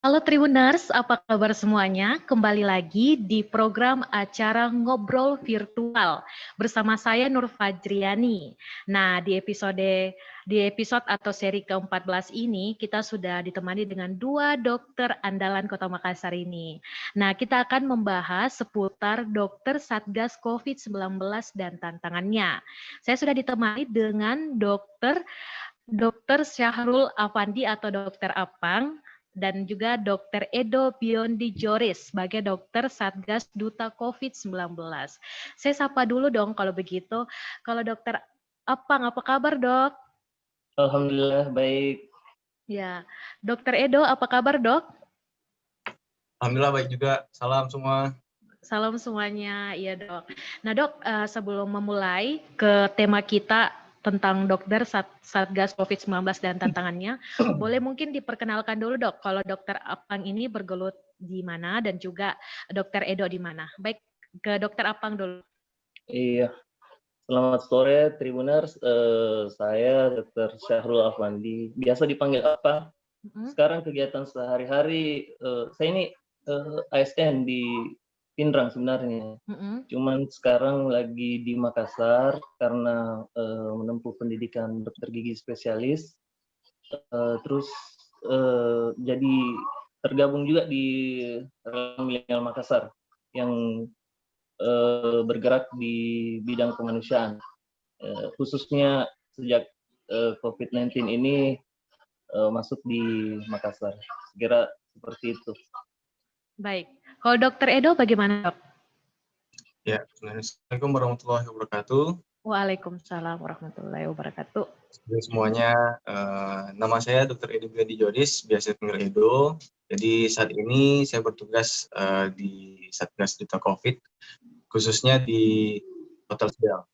Halo Tribuners, apa kabar semuanya? Kembali lagi di program acara Ngobrol Virtual bersama saya Nur Fajriani. Nah, di episode atau seri ke-14 ini kita sudah ditemani dengan dua dokter andalan Kota Makassar ini. Nah, kita akan membahas seputar dokter Satgas COVID-19 dan tantangannya. Saya sudah ditemani dengan Dokter Syahrul Afandi atau Dokter Apang, dan juga Dokter Edo Biondi Joris sebagai dokter Satgas Duta COVID-19. Saya sapa dulu dong kalau begitu. Kalau Dokter Apang, apa kabar dok? Alhamdulillah baik. Ya, Dokter Edo, apa kabar dok? Alhamdulillah baik juga. Salam semua. Salam semuanya, iya dok. Nah dok, sebelum memulai ke tema kita tentang dokter Satgas COVID-19 dan tantangannya, boleh mungkin diperkenalkan dulu dok, kalau dokter Apang ini bergelut di mana dan juga dokter Edo di mana. Baik, ke dokter Apang dulu. Iya, selamat sore Tribuners. Saya Dr. Syahrul Afandi. Biasa dipanggil apa? Sekarang kegiatan sehari-hari, saya ini ASN di Pindrang sebenarnya. Cuman sekarang lagi di Makassar karena menempuh pendidikan dokter gigi spesialis. Terus jadi tergabung juga di Relawan Milenial Makassar yang bergerak di bidang kemanusiaan, khususnya sejak COVID-19 ini masuk di Makassar. Kira seperti itu. Baik, kalau dokter Edo bagaimana dok? Ya, Assalamualaikum warahmatullahi wabarakatuh. Waalaikumsalam warahmatullahi wabarakatuh. Semuanya, nama saya Dr. Edo Biondi Joris, biasa dipanggil Edo. Jadi saat ini saya bertugas di Satgas Duta COVID, khususnya di Hotel Sbel.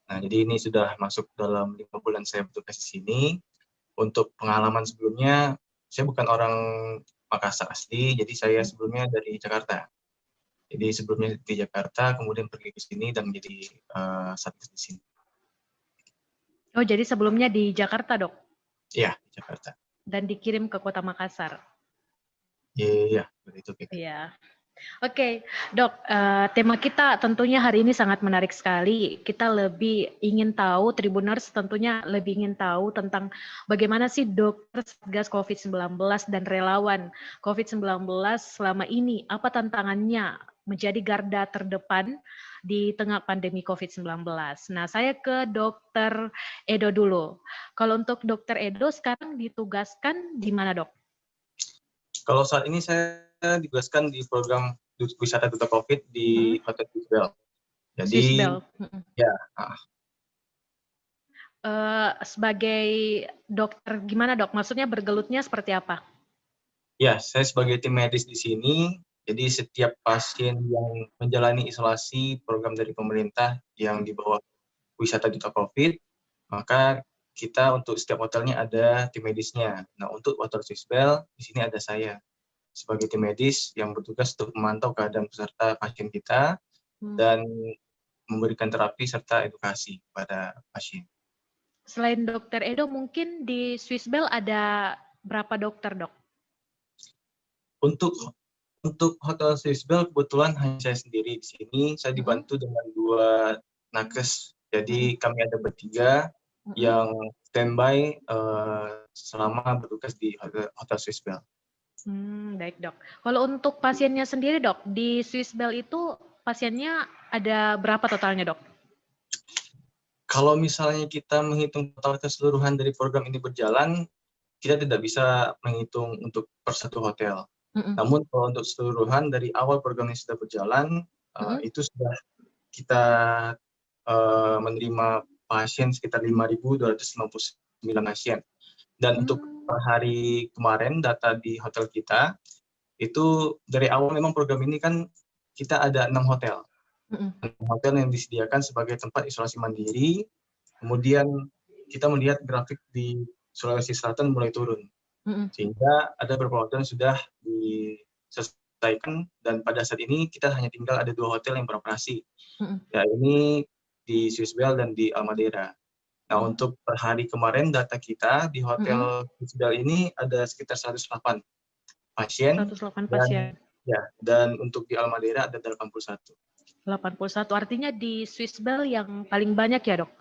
Nah, jadi ini sudah masuk dalam 5 bulan saya bertugas di sini. Untuk pengalaman sebelumnya, saya bukan orang Makassar asli, jadi saya sebelumnya dari Jakarta. Jadi sebelumnya di Jakarta, kemudian pergi ke sini dan menjadi Satgas di sini. Oh, jadi sebelumnya di Jakarta dok? Iya, di Jakarta. Dan dikirim ke Kota Makassar? Iya, begitu. Iya. Oke, dok, tema kita tentunya hari ini sangat menarik sekali. Kita lebih ingin tahu, Tribuners tentunya lebih ingin tahu tentang bagaimana sih dokter Satgas COVID-19 dan relawan COVID-19 selama ini, apa tantangannya menjadi garda terdepan di tengah pandemi COVID-19. Nah, saya ke dokter Edo dulu. Kalau untuk dokter Edo sekarang ditugaskan di mana dok? Kalau saat ini saya ditugaskan di program wisata duta COVID di Hotel Sbel. Jadi, ya. Sebagai dokter gimana dok? Maksudnya bergelutnya seperti apa? Ya, saya sebagai tim medis di sini. Jadi setiap pasien yang menjalani isolasi program dari pemerintah yang di bawah wisata duta COVID, maka kita untuk setiap hotelnya ada tim medisnya. Nah, untuk Hotel Sbel di sini ada saya sebagai tim medis yang bertugas untuk memantau keadaan peserta pasien kita dan memberikan terapi serta edukasi pada pasien. Selain dokter Edo, mungkin di Swissbell ada berapa dokter dok? Untuk Hotel Sbel kebetulan hanya saya sendiri di sini. Saya dibantu dengan 2 nakes. Jadi kami ada bertiga yang standby selama bertugas di Hotel Sbel. Baik dok. Kalau untuk pasiennya sendiri dok, di Swissbell itu pasiennya ada berapa totalnya dok? Kalau misalnya kita menghitung total keseluruhan dari program ini berjalan, kita tidak bisa menghitung untuk per satu hotel. Namun kalau untuk keseluruhan dari awal program ini sudah berjalan, itu sudah kita menerima pasien sekitar 5.259 pasien. Dan untuk per hari kemarin data di hotel kita, itu dari awal memang program ini kan kita ada 6 hotel. 6 hotel yang disediakan sebagai tempat isolasi mandiri, kemudian kita melihat grafik di Sulawesi Selatan mulai turun. Sehingga ada beberapa hotel yang sudah diselesaikan dan pada saat ini kita hanya tinggal ada 2 hotel yang beroperasi. Ya, ini di Swissbell dan di Almadera. Nah, untuk per hari kemarin data kita di Hotel Swissbell ini ada sekitar 108 pasien 108 pasien. Dan untuk di Almadera ada 81. 81 artinya di Swissbell yang paling banyak ya, Dok?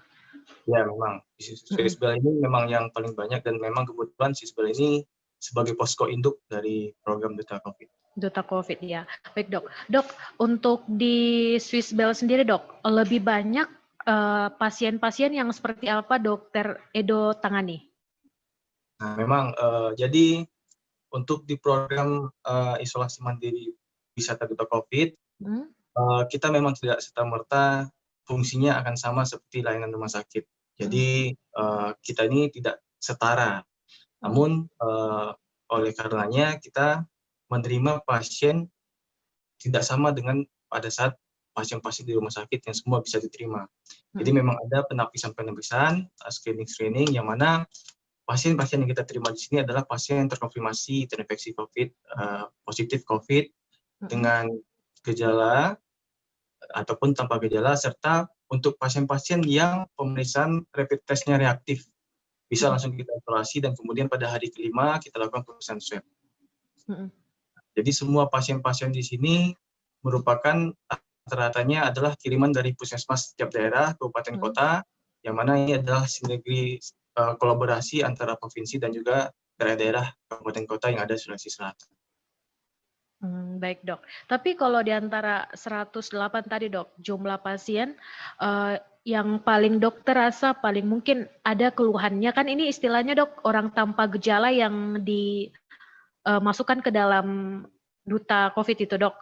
Ya, memang Swissbell ini memang yang paling banyak, dan memang kebetulan Swissbell ini sebagai posko induk dari program Duta COVID. Duta COVID, ya. Baik, Dok. Dok, untuk di Swissbell sendiri, Dok, lebih banyak pasien-pasien yang seperti apa Dokter Edo tangani? Nah, memang jadi untuk di program isolasi mandiri wisata Duta COVID, kita memang tidak serta-merta fungsinya akan sama seperti layanan rumah sakit. Jadi kita ini tidak setara. Namun oleh karenanya kita menerima pasien tidak sama dengan pada saat pasien-pasien di rumah sakit yang semua bisa diterima. Jadi memang ada penapisan-penapisan, screening-screening yang mana pasien-pasien yang kita terima di sini adalah pasien yang terkonfirmasi terinfeksi COVID, positif COVID dengan gejala ataupun tanpa gejala, serta untuk pasien-pasien yang pemeriksaan rapid test-nya reaktif. Bisa langsung kita isolasi dan kemudian pada hari kelima kita lakukan pemeriksaan swab. Jadi semua pasien-pasien di sini merupakan rata-ratanya adalah kiriman dari puskesmas setiap daerah, kabupaten kota, yang mana ini adalah sinergi kolaborasi antara provinsi dan juga daerah-daerah kabupaten kota yang ada di Sulawesi Selatan. Baik, Dok. Tapi kalau di antara 108 tadi, Dok, jumlah pasien yang paling dokter rasa paling mungkin ada keluhannya, kan ini istilahnya, Dok, orang tanpa gejala yang dimasukkan ke dalam Duta COVID itu, Dok.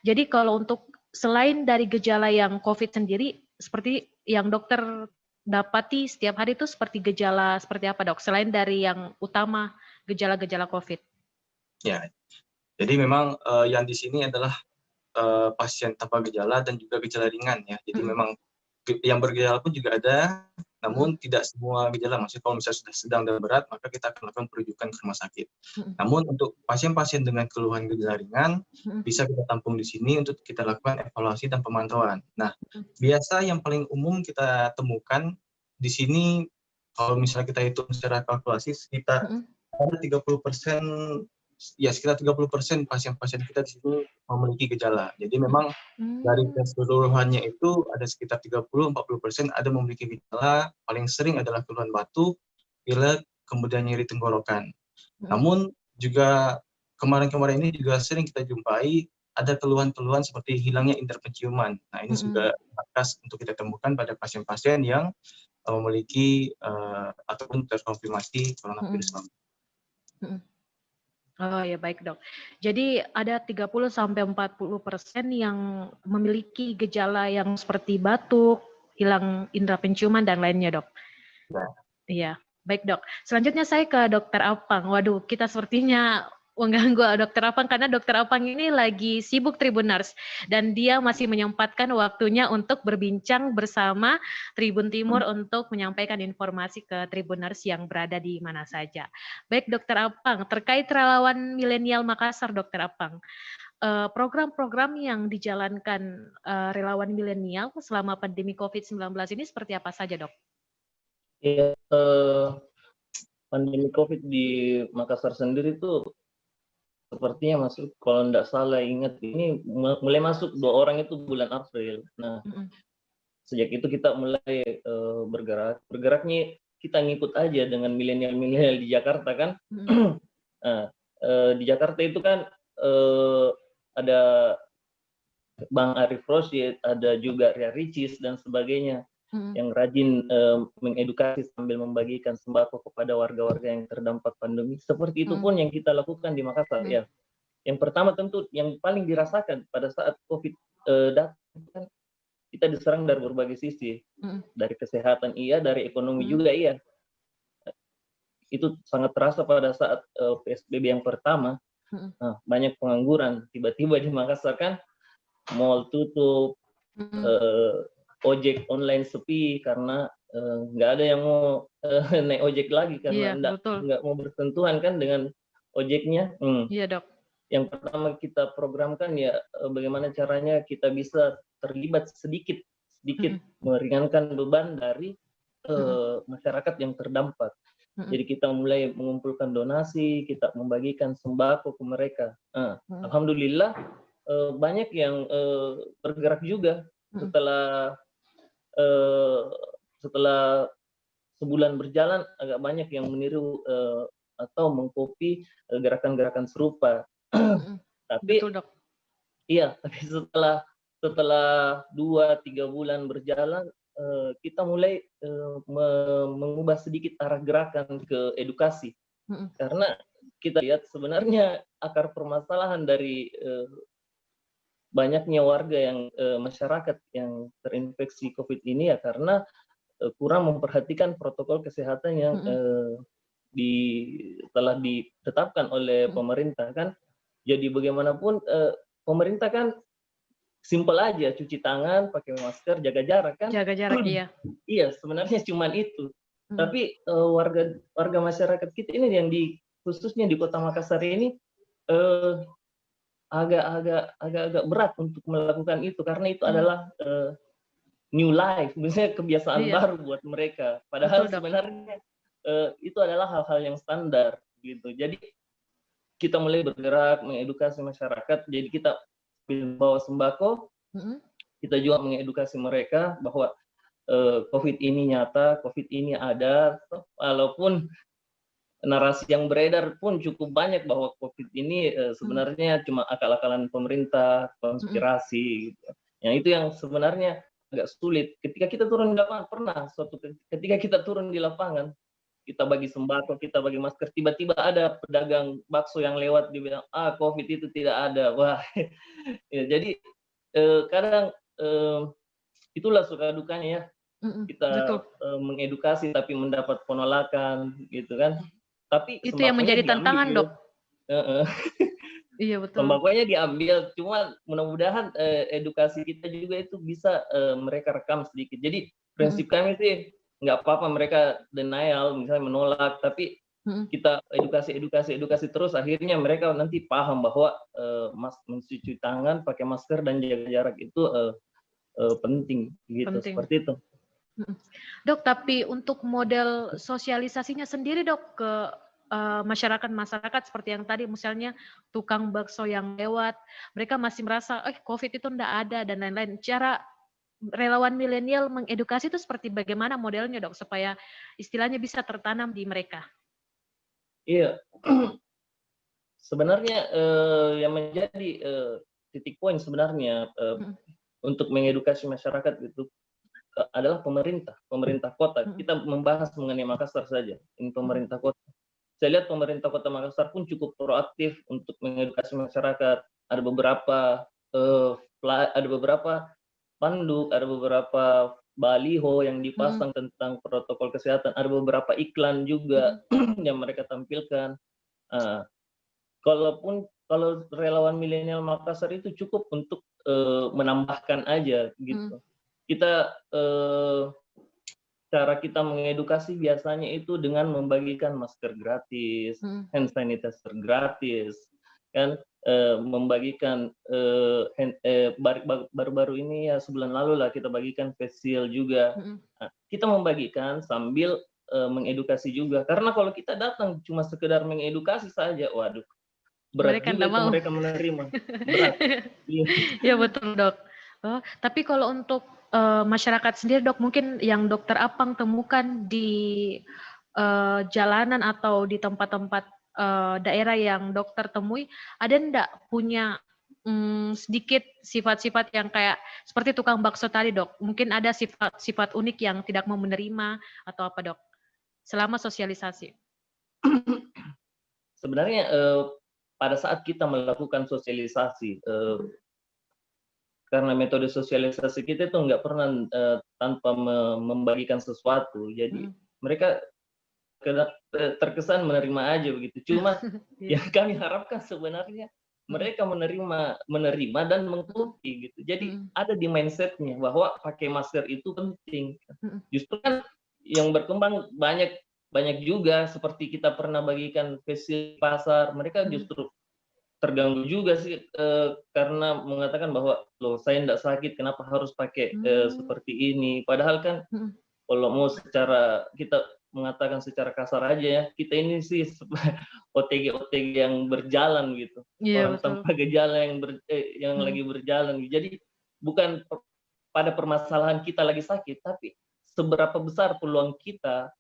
Jadi kalau untuk selain dari gejala yang COVID sendiri, seperti yang dokter dapati setiap hari itu seperti gejala seperti apa, Dok? Selain dari yang utama gejala-gejala COVID. Ya, jadi memang yang di sini adalah pasien tanpa gejala dan juga gejala ringan ya. Jadi memang yang bergejala pun juga ada, namun tidak semua gejala. Maksudnya kalau misalnya sudah sedang dan berat, maka kita akan lakukan perujukan ke rumah sakit. Namun untuk pasien-pasien dengan keluhan gejala ringan, bisa kita tampung di sini untuk kita lakukan evaluasi dan pemantauan. Nah, biasa yang paling umum kita temukan di sini, kalau misalnya kita hitung secara kalkulasi, sekitar ada 30%, ya sekitar 30% pasien-pasien kita di sini memiliki gejala. Jadi memang dari keseluruhannya itu ada sekitar 30-40% ada memiliki gejala. Paling sering adalah keluhan batuk, pilek, kemudian nyeri tenggorokan. Namun juga kemarin-kemarin ini juga sering kita jumpai ada keluhan-keluhan seperti hilangnya indera penciuman. Nah, ini juga khas untuk kita temukan pada pasien-pasien yang memiliki ataupun terkonfirmasi coronavirus. Oh ya, baik, Dok. Jadi ada 30-40% yang memiliki gejala yang seperti batuk, hilang indera penciuman dan lainnya, Dok. Iya, baik, Dok. Selanjutnya saya ke Dokter Apang. Waduh, kita sepertinya mengganggu Dokter Apang karena Dokter Apang ini lagi sibuk Tribuners dan dia masih menyempatkan waktunya untuk berbincang bersama Tribun Timur untuk menyampaikan informasi ke Tribuners yang berada di mana saja. Baik, Dokter Apang, terkait relawan milenial Makassar, Dokter Apang, program-program yang dijalankan relawan milenial selama pandemi COVID-19 ini seperti apa saja, Dok? Ya, pandemi COVID di Makassar sendiri tuh sepertinya masuk, kalau tidak salah ingat, ini mulai masuk 2 orang itu bulan April. Nah, sejak itu kita mulai bergeraknya kita ngikut aja dengan milenial-milenial di Jakarta kan. Nah, di Jakarta itu kan ada Bang Arif Rosyid, ada juga Ria Ricis dan sebagainya yang rajin mengedukasi sambil membagikan sembako kepada warga-warga yang terdampak pandemi. Seperti itu pun yang kita lakukan di Makassar ya. Yang pertama tentu yang paling dirasakan pada saat COVID datang kan, kita diserang dari berbagai sisi, dari kesehatan iya, dari ekonomi juga iya. Itu sangat terasa pada saat PSBB yang pertama. Nah, banyak pengangguran. Tiba-tiba di Makassar kan mall tutup, ojek online sepi karena nggak ada yang mau naik ojek lagi karena nggak mau bersentuhan kan dengan ojeknya. Iya, Dok. Yang pertama kita programkan ya bagaimana caranya kita bisa terlibat sedikit meringankan beban dari masyarakat yang terdampak. Jadi kita mulai mengumpulkan donasi, kita membagikan sembako ke mereka. Alhamdulillah banyak yang bergerak juga setelah sebulan berjalan, agak banyak yang meniru atau mengkopi gerakan-gerakan serupa. Tapi betul, Dok. Iya, tapi setelah 2-3 bulan berjalan, kita mulai mengubah sedikit arah gerakan ke edukasi. Karena kita lihat sebenarnya akar permasalahan dari banyaknya warga yang masyarakat yang terinfeksi COVID ini ya karena kurang memperhatikan protokol kesehatan yang telah ditetapkan oleh pemerintah kan. Jadi bagaimanapun pemerintah kan simpel aja, cuci tangan, pakai masker, jaga jarak kan. Jaga jarak, iya. Iya, sebenarnya cuma itu. Tapi warga masyarakat kita ini yang khususnya di Kota Makassar ini agak berat untuk melakukan itu karena itu adalah new life, misalnya kebiasaan baru buat mereka. Padahal sebenarnya itu adalah hal-hal yang standar gitu. Jadi kita mulai bergerak mengedukasi masyarakat. Jadi kita bawa sembako, kita juga mengedukasi mereka bahwa COVID ini nyata, COVID ini ada. Walaupun narasi yang beredar pun cukup banyak bahwa COVID ini sebenarnya cuma akal-akalan pemerintah, konspirasi. Gitu. Yang itu yang sebenarnya agak sulit. Ketika kita turun di lapangan, ketika kita turun di lapangan, kita bagi sembako, kita bagi masker, tiba-tiba ada pedagang bakso yang lewat, dia bilang, COVID itu tidak ada. Wah, ya, jadi kadang itulah suka dukanya ya. Kita mengedukasi tapi mendapat penolakan, gitu kan. Tapi itu yang menjadi tantangan, Dok. Iya, betul. Sembakonya diambil, cuma mudah-mudahan edukasi kita juga itu bisa mereka rekam sedikit. Jadi prinsip kami sih, nggak apa-apa mereka denial, misalnya menolak, tapi kita edukasi terus, akhirnya mereka nanti paham bahwa mencuci tangan, pakai masker, dan jaga jarak itu penting, gitu. Seperti itu. Dok, tapi untuk model sosialisasinya sendiri, Dok, ke masyarakat seperti yang tadi, misalnya tukang bakso yang lewat, mereka masih merasa, COVID itu enggak ada, dan lain-lain. Cara relawan milenial mengedukasi itu seperti bagaimana modelnya, Dok, supaya istilahnya bisa tertanam di mereka? Iya, sebenarnya yang menjadi titik poin sebenarnya untuk mengedukasi masyarakat itu adalah pemerintah kota. Kita membahas mengenai Makassar saja, ini pemerintah kota. Saya lihat pemerintah Kota Makassar pun cukup proaktif untuk mengedukasi masyarakat. Ada beberapa panduk, ada beberapa baliho yang dipasang tentang protokol kesehatan, ada beberapa iklan juga yang mereka tampilkan. Kalau relawan milenial Makassar itu cukup untuk menambahkan aja gitu. Cara kita mengedukasi biasanya itu dengan membagikan masker gratis, hand sanitizer gratis, kan, membagikan baru-baru ini ya sebulan lalu lah kita bagikan face shield juga. Kita membagikan sambil mengedukasi juga, karena kalau kita datang cuma sekedar mengedukasi saja, waduh, berat mereka juga itu mereka menerima. Berat. Ya betul, Dok. Tapi kalau untuk masyarakat sendiri, Dok, mungkin yang Dokter Apang temukan di jalanan atau di tempat-tempat daerah yang dokter temui, ada enggak punya sedikit sifat-sifat yang kayak seperti tukang bakso tadi, Dok? Mungkin ada sifat unik yang tidak mau menerima atau apa, Dok? Selama sosialisasi. Sebenarnya pada saat kita melakukan sosialisasi, karena metode sosialisasi kita itu nggak pernah tanpa membagikan sesuatu, jadi mereka terkesan menerima aja begitu. Cuma yang kami harapkan sebenarnya mereka menerima dan mengikuti gitu. Jadi ada di mindsetnya bahwa pakai masker itu penting. Justru kan yang berkembang banyak juga, seperti kita pernah bagikan face shield pasar, mereka justru terganggu juga sih karena mengatakan bahwa loh saya tidak sakit, kenapa harus pakai seperti ini, padahal kan kalau mau secara kita mengatakan secara kasar aja ya, kita ini sih OTG yang berjalan gitu. Iya, Orang betul. tanpa gejala yang lagi berjalan. Jadi bukan pada permasalahan kita lagi sakit, tapi seberapa besar peluang kita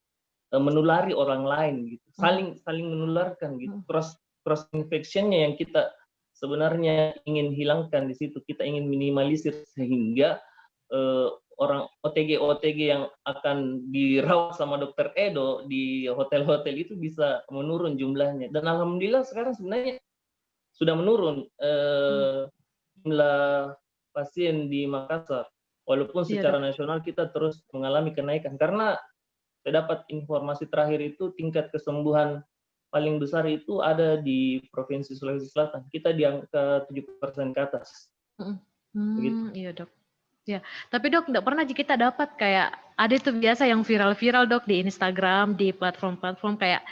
menulari orang lain gitu. Saling menularkan gitu. Cross infection-nya yang kita sebenarnya ingin hilangkan di situ, kita ingin minimalisir sehingga orang OTG yang akan dirawat sama dokter Edo di hotel-hotel itu bisa menurun jumlahnya. Dan alhamdulillah sekarang sebenarnya sudah menurun jumlah pasien di Makassar. Walaupun secara nasional kita terus mengalami kenaikan, karena saya dapat informasi terakhir itu tingkat kesembuhan paling besar itu ada di Provinsi Sulawesi Selatan. Kita di angka 7% ke atas. Begitu. Iya dok. Ya, tapi dok, nggak pernah kita dapat kayak ada itu biasa yang viral-viral dok di Instagram, di platform-platform kayak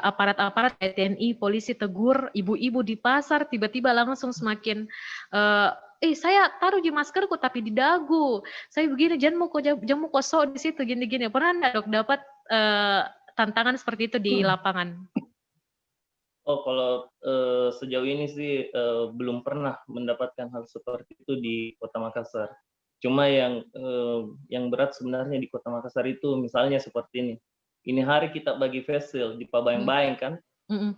aparat-aparat kayak TNI, polisi tegur ibu-ibu di pasar, tiba-tiba langsung semakin saya taruh di maskerku tapi di dagu, saya begini, jangan mau kosong di situ gini-gini. Pernah nggak dok dapat tantangan seperti itu di lapangan? Oh, kalau sejauh ini sih belum pernah mendapatkan hal seperti itu di Kota Makassar. Cuma yang berat sebenarnya di Kota Makassar itu misalnya seperti ini. Ini hari kita bagi face shield di Pabayang-Bayang kan.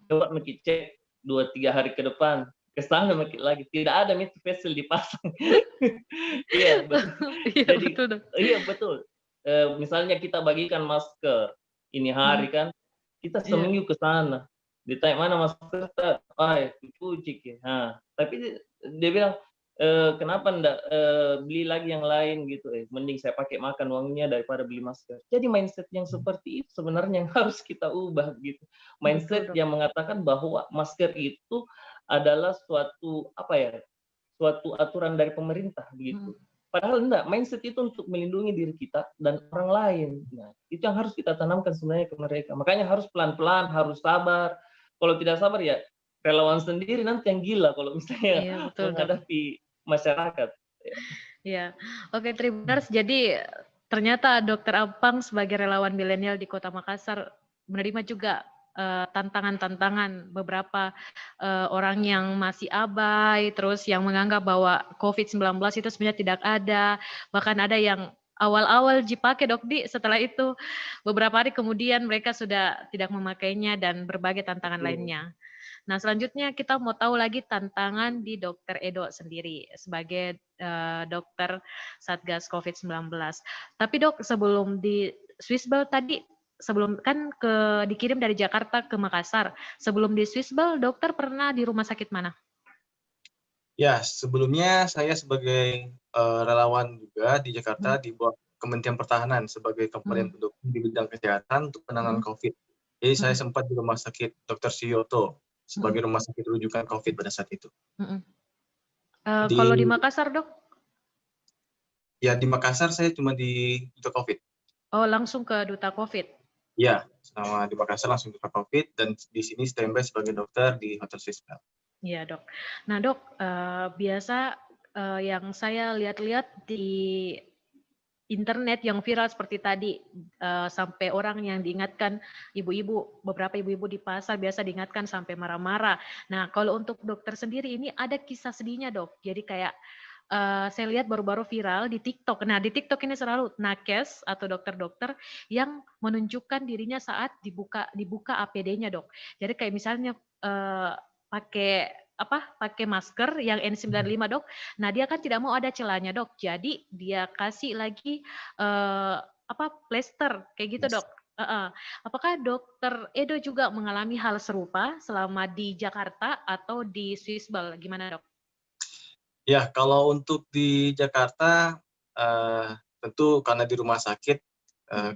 Coba kita cek 2-3 hari ke depan. Kesana lagi tidak ada nih face shield dipasang. Iya, betul. Jadi, betul. Iya, betul. Misalnya kita bagikan masker ini hari kan, kita seminggu ke sana. Ditanya mana masker, cuci ya. Nah, tapi dia bilang kenapa enggak beli lagi yang lain gitu, mending saya pakai makan uangnya daripada beli masker. Jadi mindset yang seperti itu sebenarnya yang harus kita ubah gitu. Mindset yang mengatakan bahwa masker itu adalah suatu aturan dari pemerintah begitu. Padahal enggak, mindset itu untuk melindungi diri kita dan orang lain. Nah, itu yang harus kita tanamkan sebenarnya ke mereka. Makanya harus pelan-pelan, harus sabar. Kalau tidak sabar ya relawan sendiri nanti yang gila kalau misalnya menghadapi masyarakat. Iya, oke Tribuners. Jadi ternyata Dokter Apang sebagai relawan milenial di Kota Makassar menerima juga tantangan-tantangan beberapa orang yang masih abai, terus yang menganggap bahwa COVID-19 itu sebenarnya tidak ada, bahkan ada yang awal-awal dipakai Dokdi, setelah itu beberapa hari kemudian mereka sudah tidak memakainya dan berbagai tantangan lainnya. Nah, selanjutnya kita mau tahu lagi tantangan di Dokter Edo sendiri sebagai dokter Satgas COVID-19. Tapi dok, sebelum di Swissball tadi, sebelum kan dikirim dari Jakarta ke Makassar, sebelum di Swissball, dokter pernah di rumah sakit mana? Ya, sebelumnya saya sebagai relawan juga di Jakarta di bawah Kementerian Pertahanan sebagai komponen pendukung di bidang kesehatan untuk penanganan COVID. Jadi saya sempat di Rumah Sakit Dr. Suyoto sebagai rumah sakit rujukan COVID pada saat itu. Kalau di Makassar, dok? Ya, di Makassar saya cuma di Duta COVID. Oh, langsung ke Duta COVID? Ya, selama di Makassar langsung Duta COVID dan di sini standby sebagai dokter di Hotel Swissbell. Iya, dok. Nah, dok, biasa yang saya lihat-lihat di internet yang viral seperti tadi, sampai orang yang diingatkan beberapa ibu-ibu di pasar biasa diingatkan sampai marah-marah. Nah, kalau untuk dokter sendiri ini ada kisah sedihnya dok. Jadi kayak saya lihat baru-baru viral di TikTok. Nah, di TikTok ini selalu nakes atau dokter-dokter yang menunjukkan dirinya saat dibuka APD-nya dok. Jadi kayak misalnya pakai masker yang N95 dok. Nah dia kan tidak mau ada celahnya dok. Jadi dia kasih lagi plester kayak gitu dok. Apakah dokter Edo juga mengalami hal serupa selama di Jakarta atau di Swissball? Gimana dok? Ya kalau untuk di Jakarta tentu karena di rumah sakit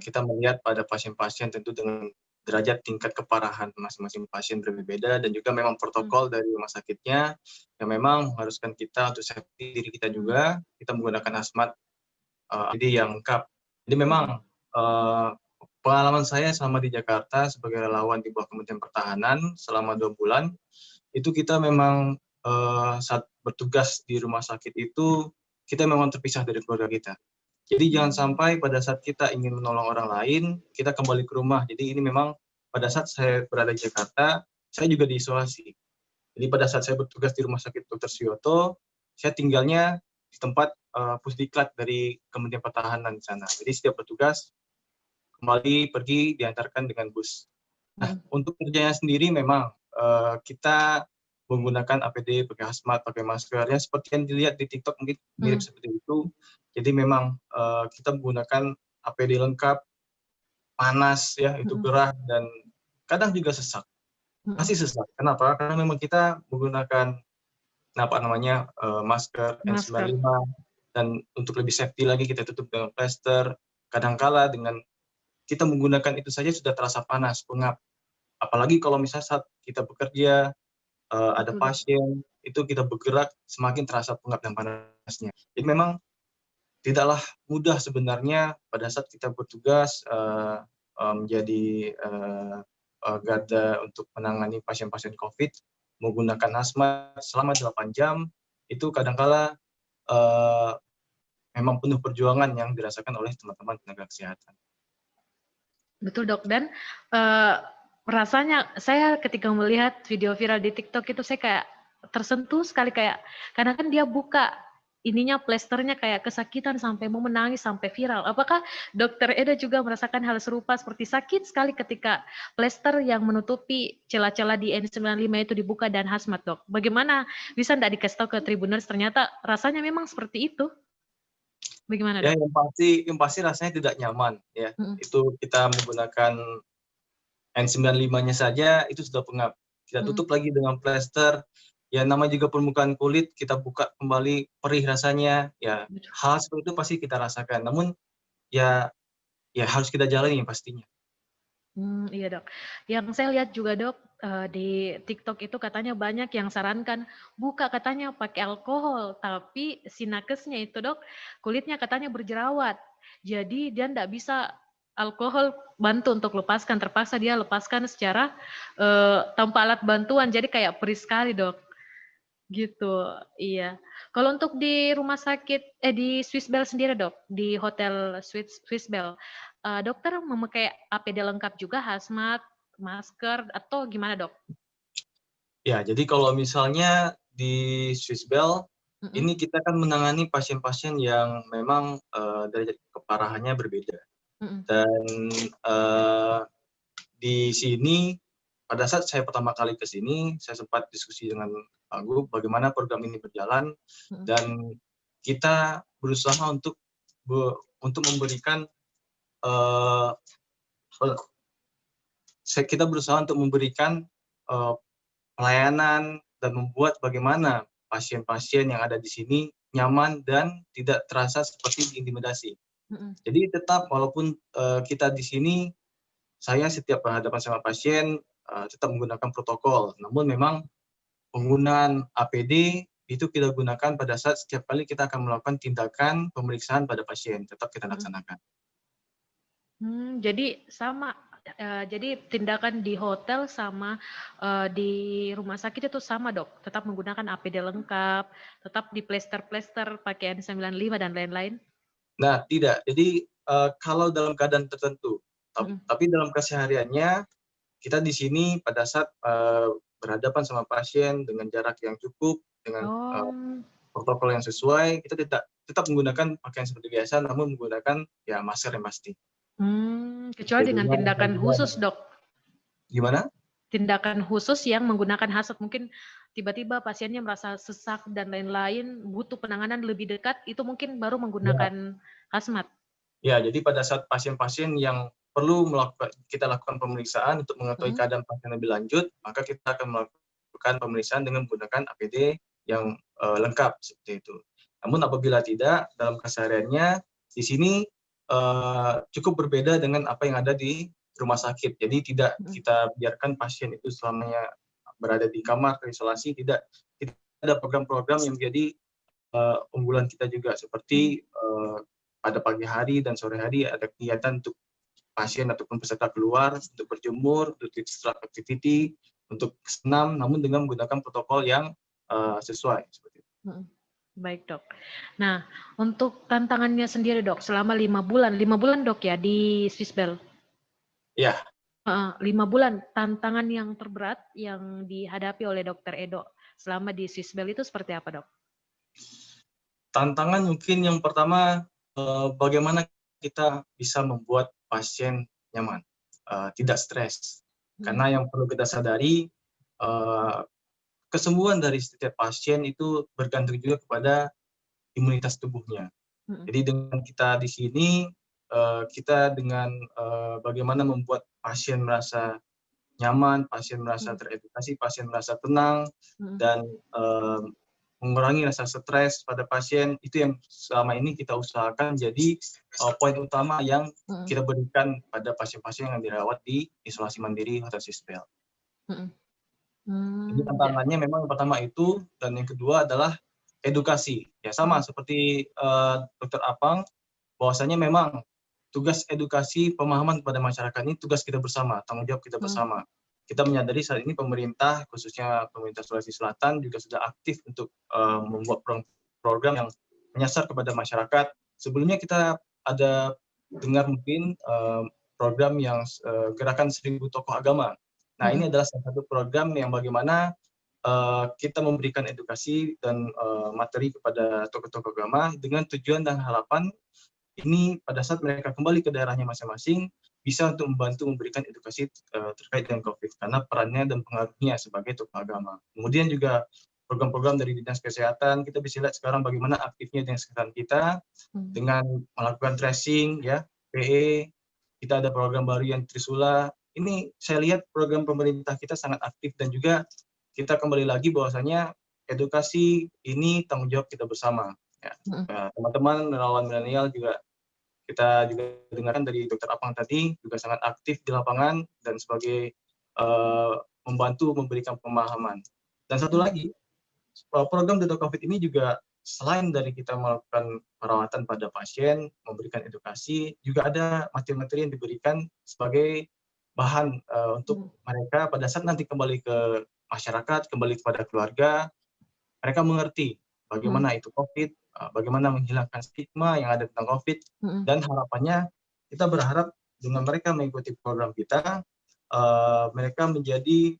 kita melihat pada pasien-pasien tentu dengan derajat tingkat keparahan masing-masing pasien berbeda dan juga memang protokol dari rumah sakitnya yang memang mengharuskan kita untuk safety diri kita juga, kita menggunakan hazmat jadi yang lengkap. Jadi memang pengalaman saya selama di Jakarta sebagai relawan di bawah Kementerian Pertahanan selama 2 bulan itu kita memang saat bertugas di rumah sakit itu kita memang terpisah dari keluarga kita. Jadi jangan sampai pada saat kita ingin menolong orang lain, kita kembali ke rumah. Jadi ini memang pada saat saya berada di Jakarta, saya juga diisolasi. Jadi pada saat saya bertugas di Rumah Sakit Dr. Suyoto, saya tinggalnya di tempat Pusdiklat dari Kementerian Pertahanan di sana. Jadi setiap bertugas kembali pergi diantarkan dengan bus. Nah, untuk kerjanya sendiri memang kita menggunakan APD, pakai hazmat, pakai masker, ya seperti yang dilihat di TikTok mungkin mirip seperti itu. Jadi memang kita menggunakan APD lengkap, panas ya, itu gerah dan kadang juga sesak. Pasti sesak. Kenapa? Karena memang kita menggunakan masker N95 dan untuk lebih safety lagi kita tutup dengan plester. Kadangkala dengan kita menggunakan itu saja sudah terasa panas, pengap. Apalagi kalau misalnya saat kita bekerja, ada pasien, itu kita bergerak semakin terasa pengap dan panasnya. Jadi memang tidaklah mudah sebenarnya pada saat kita bertugas menjadi garda untuk menangani pasien-pasien COVID, menggunakan hazmat selama 8 jam, itu kadangkala memang penuh perjuangan yang dirasakan oleh teman-teman tenaga kesehatan. Betul dok, dan rasanya saya ketika melihat video viral di TikTok itu saya kayak tersentuh sekali, kayak karena kan dia buka ininya plesternya kayak kesakitan sampai mau menangis sampai viral. Apakah Dokter Eda juga merasakan hal serupa seperti sakit sekali ketika plester yang menutupi celah-celah di N95 itu dibuka dan hazmat dok? Bagaimana bisa tidak dikasih tahu ke Tribuners, ternyata rasanya memang seperti itu? Bagaimana dok? Ya yang pasti rasanya tidak nyaman ya. Itu kita menggunakan N95-nya saja itu sudah pengap. Kita tutup lagi dengan plester. Ya namanya juga permukaan kulit, kita buka kembali perih rasanya. Ya hal seperti itu pasti kita rasakan. Namun ya harus kita jalani pastinya. Iya dok. Yang saya lihat juga dok di TikTok itu katanya banyak yang sarankan buka katanya pakai alkohol, tapi si nakesnya itu dok kulitnya katanya berjerawat, jadi dia tidak bisa alkohol bantu untuk lepaskan, terpaksa dia lepaskan secara tanpa alat bantuan, jadi kayak perih sekali dok. Gitu, iya. Kalau untuk di rumah sakit, di Swissbell sendiri dok, di hotel Swissbell, dokter memakai APD lengkap juga, hazmat, masker, atau gimana dok? Ya, jadi kalau misalnya di Swissbell, ini kita kan menangani pasien-pasien yang memang derajat keparahannya berbeda. Dan di sini, pada saat saya pertama kali ke sini, saya sempat diskusi dengan Pak Gub bagaimana program ini berjalan, dan kita berusaha untuk memberikan pelayanan dan membuat bagaimana pasien-pasien yang ada di sini nyaman dan tidak terasa seperti diintimidasi. Jadi tetap walaupun kita di sini, saya setiap berhadapan sama pasien tetap menggunakan protokol. Namun memang penggunaan APD itu kita gunakan pada saat setiap kali kita akan melakukan tindakan pemeriksaan pada pasien, tetap kita laksanakan. Jadi sama, jadi tindakan di hotel sama di rumah sakit itu sama dok, tetap menggunakan APD lengkap, tetap di plester-plester pakai N95 dan lain-lain? Nah tidak, jadi kalau dalam keadaan tertentu, tapi dalam kesehariannya kita di sini pada saat berhadapan sama pasien dengan jarak yang cukup, dengan protokol yang sesuai, kita tetap menggunakan pakaian seperti biasa, namun menggunakan ya masker yang pasti. Kecuali dengan tindakan khusus dok. Gimana? Tindakan khusus yang menggunakan hazmat, mungkin tiba-tiba pasiennya merasa sesak dan lain-lain, butuh penanganan lebih dekat, itu mungkin baru menggunakan hazmat. Ya, jadi pada saat pasien-pasien yang perlu kita lakukan pemeriksaan untuk mengetahui keadaan pasien lebih lanjut, maka kita akan melakukan pemeriksaan dengan menggunakan APD yang lengkap seperti itu. Namun apabila tidak, dalam kesehariannya di sini cukup berbeda dengan apa yang ada di rumah sakit. Jadi tidak kita biarkan pasien itu selamanya berada di kamar terisolasi, tidak. Kita ada program-program yang menjadi unggulan kita juga, seperti pada pagi hari dan sore hari ada kegiatan untuk pasien ataupun peserta keluar untuk berjemur, untuk digital activity, untuk senam, namun dengan menggunakan protokol yang sesuai seperti itu. Baik dok. Nah, untuk tantangannya sendiri dok, selama 5 bulan dok ya di Swissbell. Ya. 5 bulan, tantangan yang terberat yang dihadapi oleh Dokter Edo selama di Swissbell itu seperti apa dok? Tantangan mungkin yang pertama, bagaimana kita bisa membuat pasien nyaman, tidak stres. Karena yang perlu kita sadari, kesembuhan dari setiap pasien itu bergantung juga kepada imunitas tubuhnya. Jadi dengan kita di sini, kita dengan bagaimana membuat pasien merasa nyaman, pasien merasa teredukasi, pasien merasa tenang, dan mengurangi rasa stres pada pasien, itu yang selama ini kita usahakan jadi poin utama yang kita berikan pada pasien-pasien yang dirawat di isolasi mandiri Hotel Swissbell. Jadi tantangannya memang yang pertama itu, dan yang kedua adalah edukasi. Ya sama seperti Dr. Apang, bahwasanya memang tugas edukasi pemahaman kepada masyarakat ini tugas kita bersama, tanggung jawab kita bersama. Kita menyadari saat ini pemerintah, khususnya pemerintah Sulawesi Selatan juga sudah aktif untuk membuat program yang menyasar kepada masyarakat. Sebelumnya kita ada dengar mungkin program yang gerakan 1000 tokoh agama. Nah, ini adalah salah satu program yang bagaimana kita memberikan edukasi dan materi kepada tokoh-tokoh agama dengan tujuan dan harapan ini pada saat mereka kembali ke daerahnya masing-masing bisa untuk membantu memberikan edukasi terkait dengan COVID karena perannya dan pengaruhnya sebagai tokoh agama. Kemudian juga program-program dari Dinas Kesehatan, kita bisa lihat sekarang bagaimana aktifnya Dinas Kesehatan kita dengan melakukan tracing, ya, PE, kita ada program baru yang Trisula. Ini saya lihat program pemerintah kita sangat aktif dan juga kita kembali lagi bahwasanya edukasi ini tanggung jawab kita bersama. Ya. Teman-teman relawan milenial juga kita juga dengarkan dari Dr. Apang tadi juga sangat aktif di lapangan dan sebagai membantu memberikan pemahaman. Dan satu lagi, program Duta COVID ini juga selain dari kita melakukan perawatan pada pasien, memberikan edukasi, juga ada materi-materi yang diberikan sebagai bahan untuk mereka pada saat nanti kembali ke masyarakat, kembali kepada keluarga, mereka mengerti bagaimana itu COVID, bagaimana menghilangkan stigma yang ada tentang COVID, dan harapannya kita berharap dengan mereka mengikuti program kita, mereka menjadi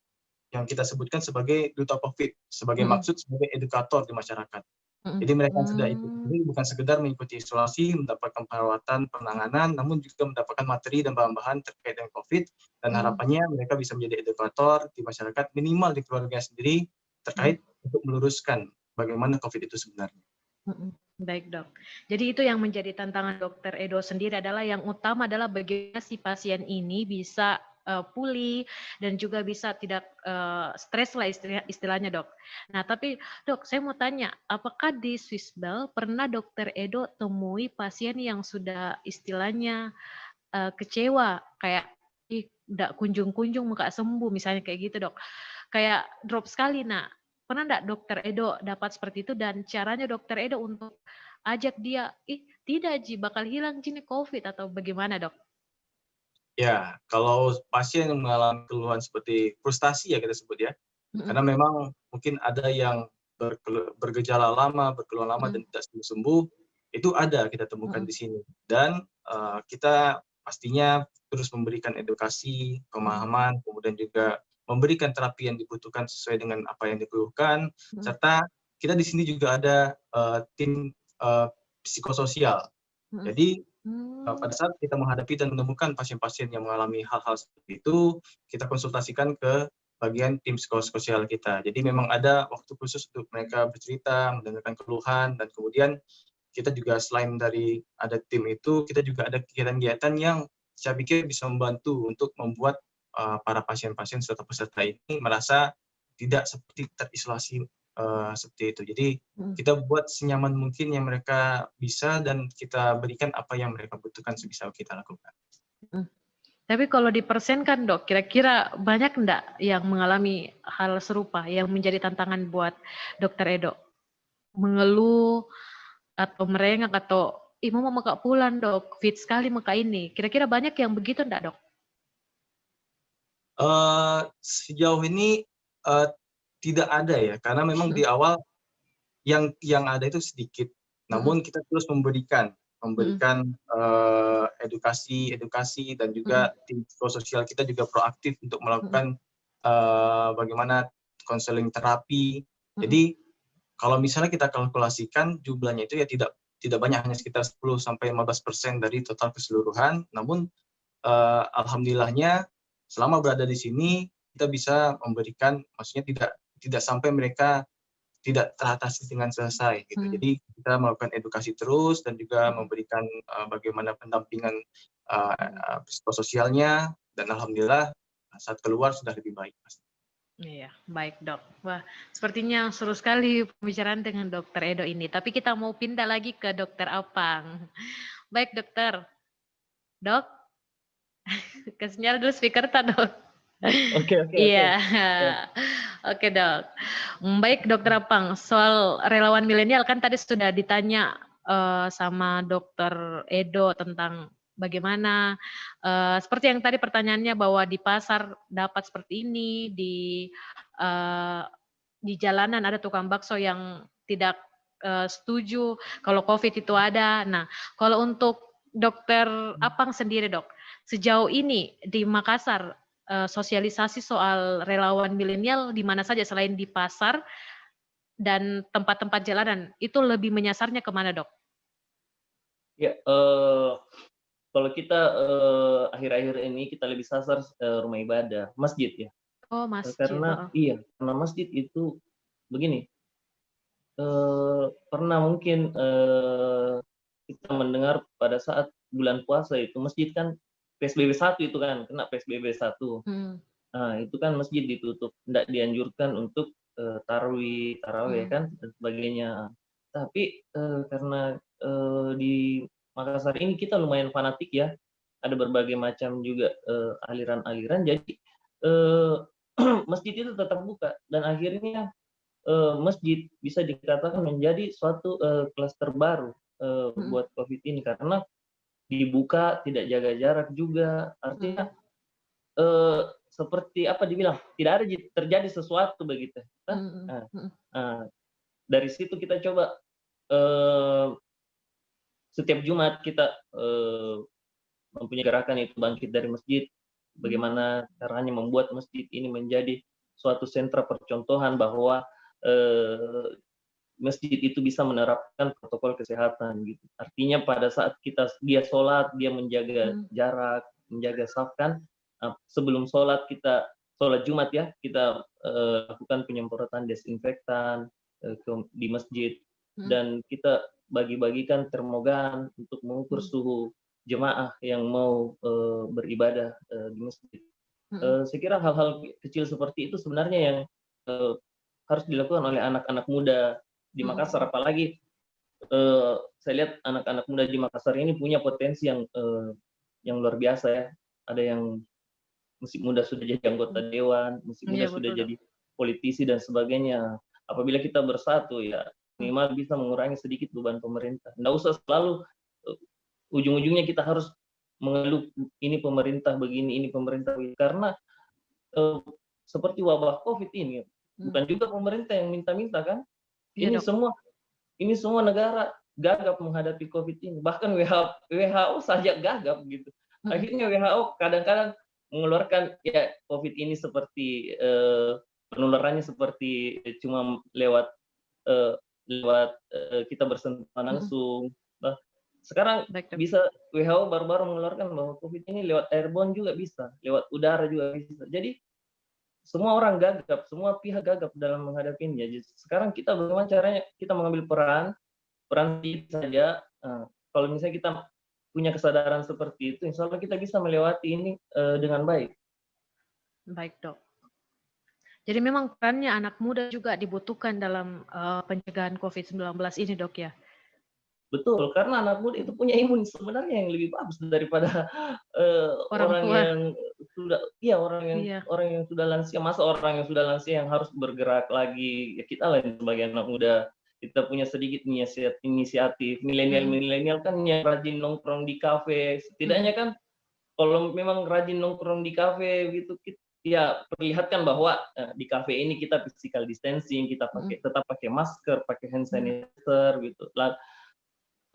yang kita sebutkan sebagai duta COVID, sebagai maksud sebagai edukator di masyarakat. Jadi mereka sudah ikuti, bukan sekedar mengikuti isolasi, mendapatkan perawatan, penanganan, namun juga mendapatkan materi dan bahan-bahan terkait dengan COVID, dan harapannya mereka bisa menjadi edukator di masyarakat, minimal di keluarga sendiri, terkait untuk meluruskan bagaimana COVID itu sebenarnya. Baik dok. Jadi itu yang menjadi tantangan Dokter Edo sendiri adalah yang utama adalah bagaimana si pasien ini bisa pulih dan juga bisa tidak stres lah istilahnya dok. Nah tapi dok saya mau tanya, apakah di Swissbell pernah Dokter Edo temui pasien yang sudah istilahnya kecewa kayak tidak kunjung-kunjung muka sembuh misalnya kayak gitu dok, kayak drop sekali. Nah pernah enggak Dokter Edo dapat seperti itu dan caranya Dokter Edo untuk ajak dia, tidak Ji, bakal hilang Ji COVID atau bagaimana dok? Ya, kalau pasien yang mengalami keluhan seperti frustasi ya kita sebut ya, karena memang mungkin ada yang bergejala lama, berkeluhan lama dan tidak sembuh, itu ada kita temukan di sini. Dan kita pastinya terus memberikan edukasi, pemahaman, kemudian juga memberikan terapi yang dibutuhkan sesuai dengan apa yang dikeluhkan, serta kita di sini juga ada tim psikososial. Jadi pada saat kita menghadapi dan menemukan pasien-pasien yang mengalami hal-hal seperti itu, kita konsultasikan ke bagian tim psikososial kita. Jadi memang ada waktu khusus untuk mereka bercerita, mendengarkan keluhan, dan kemudian kita juga selain dari ada tim itu, kita juga ada kegiatan-kegiatan yang saya pikir bisa membantu untuk membuat para pasien-pasien serta peserta ini merasa tidak seperti terisolasi seperti itu. Jadi kita buat senyaman mungkin yang mereka bisa dan kita berikan apa yang mereka butuhkan sebisa kita lakukan. Tapi kalau dipersenkan dok, kira-kira banyak enggak yang mengalami hal serupa yang menjadi tantangan buat Dokter Edo? Mengeluh atau merengek atau mau maka pulang dok, fit sekali maka ini. Kira-kira banyak yang begitu enggak dok? Sejauh ini tidak ada ya, karena memang di awal yang ada itu sedikit. Namun kita terus memberikan edukasi dan juga tim psikososial kita juga proaktif untuk melakukan bagaimana konseling terapi. Jadi kalau misalnya kita kalkulasikan jumlahnya itu ya tidak banyak, hanya sekitar 10-15% dari total keseluruhan. Namun alhamdulillahnya selama berada di sini kita bisa memberikan, maksudnya tidak sampai mereka tidak teratasi dengan selesai gitu. Jadi kita melakukan edukasi terus dan juga memberikan bagaimana pendampingan psikososialnya, dan alhamdulillah saat keluar sudah lebih baik. Iya, baik dok. Wah, sepertinya seru sekali pembicaraan dengan Dokter Edo ini. Tapi kita mau pindah lagi ke Dokter Apang. Baik dokter. Dok, ke sinyal dulu speaker tak dok? Oke. Iya, oke dok. Baik dokter Apang, soal relawan milenial kan tadi sudah ditanya sama Dokter Edo tentang bagaimana, seperti yang tadi pertanyaannya bahwa di pasar dapat seperti ini, di jalanan ada tukang bakso yang tidak setuju kalau COVID itu ada. Nah, kalau untuk Dokter Apang sendiri dok, sejauh ini di Makassar, sosialisasi soal relawan milenial di mana saja selain di pasar dan tempat-tempat jalanan, itu lebih menyasarnya kemana dok? Ya, kalau kita akhir-akhir ini kita lebih sasar rumah ibadah, masjid ya. Oh masjid. Karena karena masjid itu begini, pernah mungkin kita mendengar pada saat bulan puasa itu masjid kan PSBB 1 itu kan, kena PSBB 1. Nah, itu kan masjid ditutup, tidak dianjurkan untuk tarawih kan dan sebagainya. Tapi karena di Makassar ini kita lumayan fanatik ya, ada berbagai macam juga aliran-aliran, jadi masjid itu tetap buka dan akhirnya masjid bisa dikatakan menjadi suatu klaster baru buat COVID ini, karena dibuka tidak jaga jarak juga, artinya seperti apa dibilang, tidak ada terjadi sesuatu begitu. Dari situ kita coba setiap Jumat kita mempunyai gerakan itu bangkit dari masjid, bagaimana caranya membuat masjid ini menjadi suatu sentra percontohan bahwa masjid itu bisa menerapkan protokol kesehatan gitu. Artinya pada saat dia sholat, dia menjaga jarak, menjaga saf kan. Sebelum sholat sholat Jumat ya, kita lakukan penyemprotan desinfektan di masjid, dan kita bagi-bagikan termogan untuk mengukur suhu jemaah yang mau beribadah di masjid. Saya kira hal-hal kecil seperti itu sebenarnya yang harus dilakukan oleh anak-anak muda di Makassar, apalagi saya lihat anak-anak muda di Makassar ini punya potensi yang luar biasa ya. Ada yang masih muda sudah jadi anggota dewan, masih muda sudah jadi politisi dan sebagainya. Apabila kita bersatu ya minimal bisa mengurangi sedikit beban pemerintah. Nggak usah selalu ujung-ujungnya kita harus mengeluh ini pemerintah begini, ini pemerintah begini, karena seperti wabah COVID ini bukan juga pemerintah yang minta-minta kan. Ini semua negara gagap menghadapi COVID ini. Bahkan WHO saja gagap gitu. Akhirnya WHO kadang-kadang mengeluarkan ya COVID ini seperti penularannya seperti cuma lewat kita bersentuhan langsung. Sekarang bisa WHO baru-baru mengeluarkan bahwa COVID ini lewat airborne juga bisa, lewat udara juga bisa. Jadi semua orang gagap, semua pihak gagap dalam menghadapinya. Jadi sekarang kita bagaimana caranya kita mengambil peran saja. Kalau misalnya kita punya kesadaran seperti itu, insya Allah kita bisa melewati ini dengan baik. Baik dok. Jadi memang perannya anak muda juga dibutuhkan dalam pencegahan COVID-19 ini dok ya? Betul, karena anak muda itu punya imun sebenarnya yang lebih bagus daripada orang yang sudah orang yang sudah lansia. Masa orang yang sudah lansia yang harus bergerak lagi? Ya kita lain sebagai anak muda, kita punya sedikit inisiatif. Milenial kan yang rajin nongkrong di kafe, setidaknya kan kalau memang rajin nongkrong di kafe gitu, ya perlihatkan bahwa di kafe ini kita physical distancing, kita tetap pakai masker, pakai hand sanitizer gitu.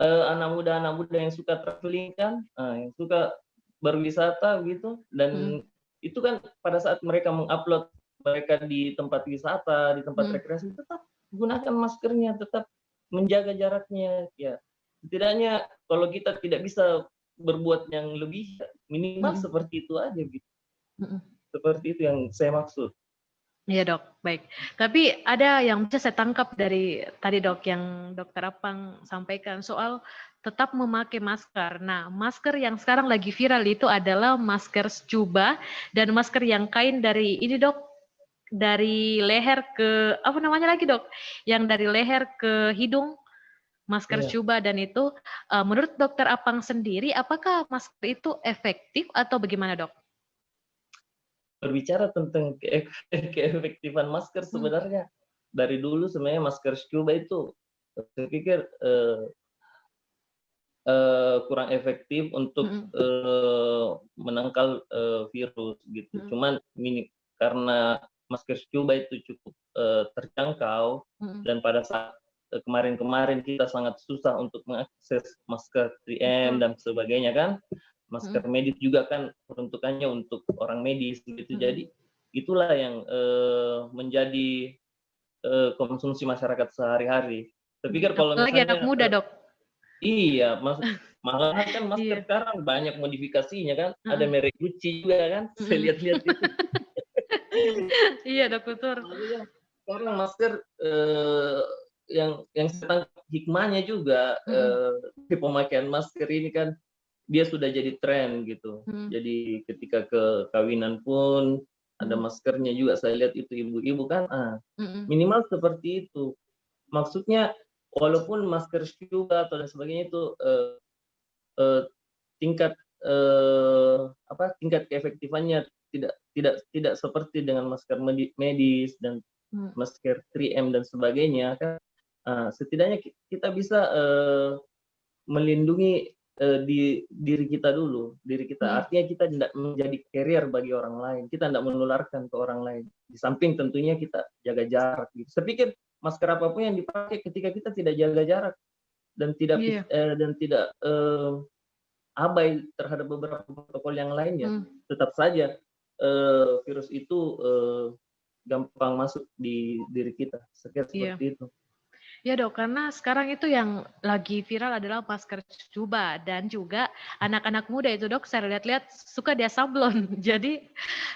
Anak muda yang suka traveling kan, yang suka berwisata gitu, dan itu kan pada saat mereka mengupload mereka di tempat wisata, di tempat rekreasi, tetap gunakan maskernya, tetap menjaga jaraknya. Ya, setidaknya kalau kita tidak bisa berbuat yang lebih, minimal seperti itu aja gitu. Seperti itu yang saya maksud. Iya dok, baik. Tapi ada yang bisa saya tangkap dari tadi dok yang dokter Apang sampaikan soal tetap memakai masker. Nah, masker yang sekarang lagi viral itu adalah masker scuba dan masker yang kain dari ini dok, dari leher ke apa namanya lagi dok? Yang dari leher ke hidung, masker scuba. Dan itu menurut dokter Apang sendiri, apakah masker itu efektif atau bagaimana dok? Berbicara tentang keefektifan masker, sebenarnya dari dulu sebenarnya masker scuba itu saya pikir kurang efektif untuk menangkal virus gitu. Cuman karena masker scuba itu cukup terjangkau, dan pada saat kemarin-kemarin kita sangat susah untuk mengakses masker 3M dan sebagainya kan. Masker medis juga kan peruntukannya untuk orang medis gitu. Jadi itulah yang menjadi konsumsi masyarakat sehari-hari. Saya pikir kalau apalagi misalnya anak muda dok. Iya, malahan kan masker sekarang banyak modifikasinya kan. Ada merek Gucci juga kan. Saya lihat-lihat itu. Iya dok, betul. Sekarang masker yang saya tangkap hikmahnya juga pemakaian masker ini kan dia sudah jadi tren gitu. Jadi ketika ke kawinan pun ada maskernya juga, saya lihat itu ibu-ibu kan, minimal seperti itu. Maksudnya walaupun masker scuba atau dan sebagainya itu tingkat tingkat keefektifannya tidak seperti dengan masker medis dan masker 3M dan sebagainya kan. Setidaknya kita bisa melindungi diri kita dulu, diri kita. Artinya kita tidak menjadi carrier bagi orang lain, kita tidak menularkan ke orang lain. Di samping tentunya kita jaga jarak. Gitu. Saya pikir masker apapun yang dipakai ketika kita tidak jaga jarak dan tidak abai terhadap beberapa protokol yang lainnya, tetap saja virus itu gampang masuk di diri kita. Saya kira seperti itu. Ya dok, karena sekarang itu yang lagi viral adalah masker scuba, dan juga anak-anak muda itu dok, saya lihat-lihat suka dia sablon. Jadi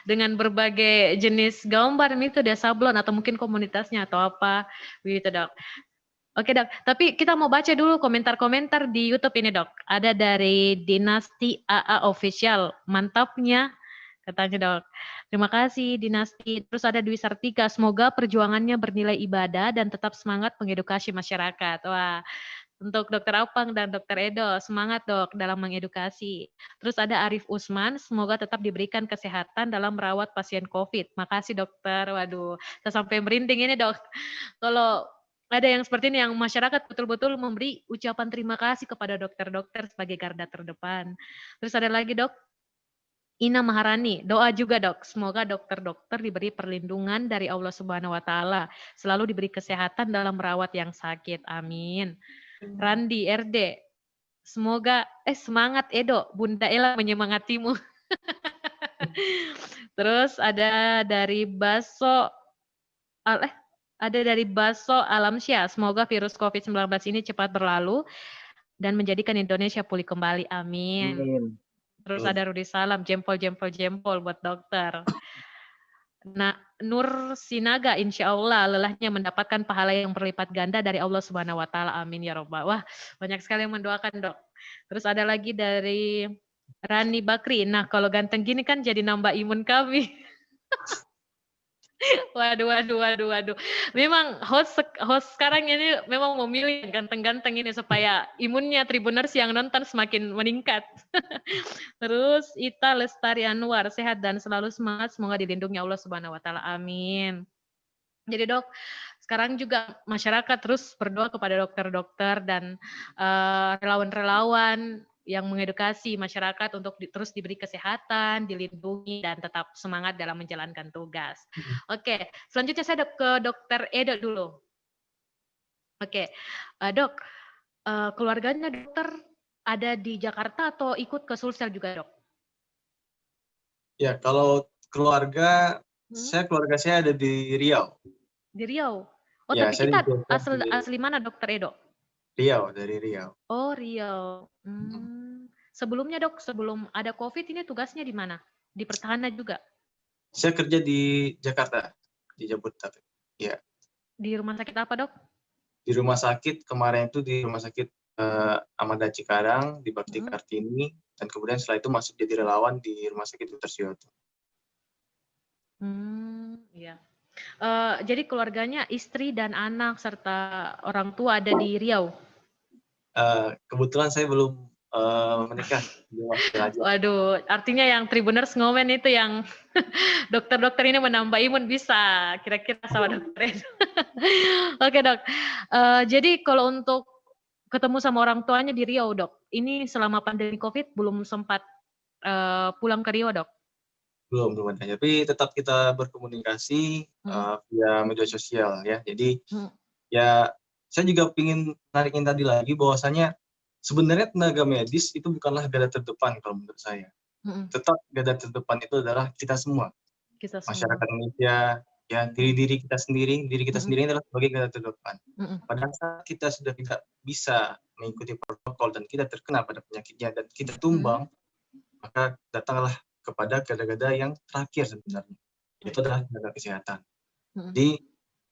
dengan berbagai jenis gambar itu dia sablon, atau mungkin komunitasnya atau apa gitu dok. Oke dok, tapi kita mau baca dulu komentar-komentar di YouTube ini dok. Ada dari Dinasti AA Official, mantapnya katanya dok. Terima kasih Dinasti. Terus ada Dwi Sartika, semoga perjuangannya bernilai ibadah dan tetap semangat mengedukasi masyarakat. Wah, untuk Dokter Apang dan Dokter Edo, semangat dok dalam mengedukasi. Terus ada Arif Usman, semoga tetap diberikan kesehatan dalam merawat pasien COVID. Makasih dokter. Waduh, saya sampai merinding ini dok. Kalau ada yang seperti ini, yang masyarakat betul-betul memberi ucapan terima kasih kepada dokter-dokter sebagai garda terdepan. Terus ada lagi dok, Ina Maharani, doa juga dok, semoga dokter-dokter diberi perlindungan dari Allah Subhanahu wa Ta'ala, selalu diberi kesehatan dalam merawat yang sakit, amin. Randi RD, semoga semangat Edo, Bunda Ella menyemangatimu. Terus ada dari Baso Alamsyah, semoga virus COVID-19 ini cepat berlalu dan menjadikan Indonesia pulih kembali, amin. Terus ada Rudi Salam, jempol buat dokter. Nah, Nur Sinaga, insya Allah lelahnya mendapatkan pahala yang berlipat ganda dari Allah Subhanahu wa Ta'ala. Amin ya Rabbal. Wah, banyak sekali yang mendoakan dok. Terus ada lagi dari Rani Bakri. Nah, kalau ganteng gini kan jadi nambah imun kami. Waduh. Memang host sekarang ini memang memilih ganteng-ganteng ini supaya imunnya Tribuners yang nonton semakin meningkat. Terus Ita Lestari Anwar, sehat dan selalu semangat, semoga dilindungi Allah Subhanahu wa Ta'ala. Amin. Jadi dok, sekarang juga masyarakat terus berdoa kepada dokter-dokter dan relawan-relawan yang mengedukasi masyarakat untuk terus diberi kesehatan, dilindungi, dan tetap semangat dalam menjalankan tugas. Oke, selanjutnya saya ke Dokter Edo dulu. Oke, Dok, keluarganya dokter ada di Jakarta atau ikut ke Sulsel juga, Dok? Ya, kalau keluarga, keluarga saya ada di Riau. Di Riau? Oh, Ya, tapi saya kita asli mana, Dokter Edo? Riau, dari Riau. Oh, Riau. Sebelumnya, Dok, sebelum ada COVID ini tugasnya di mana? Di pertahanan juga? Saya kerja di Jakarta, di Jabodetabek. Ya. Di rumah sakit apa, Dok? Di rumah sakit, kemarin itu di rumah sakit Amanda Cikarang, di Bakti Kartini, dan kemudian setelah itu masuk jadi relawan di rumah sakit Dr. Suyoto. Iya. Jadi keluarganya istri dan anak serta orang tua ada di Riau? Kebetulan saya belum menikah. Waduh, artinya yang Tribuners ngomen itu yang dokter-dokter ini menambah imun bisa kira-kira sama dokter. Oke, Dok. Jadi kalau untuk ketemu sama orang tuanya di Riau, Dok, ini selama pandemi COVID belum sempat pulang ke Riau, Dok? Belum ada. Tapi tetap kita berkomunikasi via media sosial ya. Jadi ya saya juga ingin narikin tadi lagi bahwasanya sebenarnya tenaga medis itu bukanlah garda terdepan kalau menurut saya. Tetap garda terdepan itu adalah kita semua. Masyarakat Indonesia, ya diri kita sendiri adalah sebagai garda terdepan. Pada saat kita sudah tidak bisa mengikuti protokol dan kita terkena pada penyakitnya dan kita tumbang, maka datanglah kepada garda-garda yang terakhir sebenarnya, itu adalah tenaga kesehatan. Jadi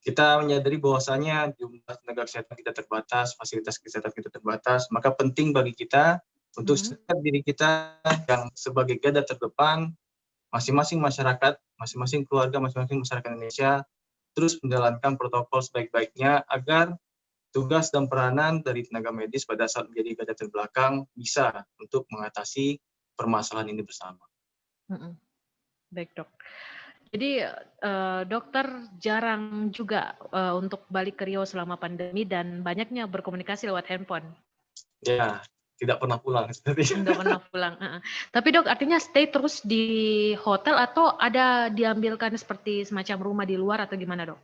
kita menyadari bahwasanya jumlah tenaga kesehatan kita terbatas, fasilitas kesehatan kita terbatas, maka penting bagi kita untuk setiap diri kita yang sebagai garda terdepan, masing-masing masyarakat, masing-masing keluarga, masing-masing masyarakat Indonesia terus menjalankan protokol sebaik-baiknya agar tugas dan peranan dari tenaga medis pada saat menjadi garda terbelakang bisa untuk mengatasi permasalahan ini bersama. Baik, Dok. Jadi dokter jarang juga untuk balik ke Riau selama pandemi dan banyaknya berkomunikasi lewat handphone. Ya, tidak pernah pulang. Tidak pernah pulang. Tapi Dok, artinya stay terus di hotel atau ada diambilkan seperti semacam rumah di luar atau gimana, Dok?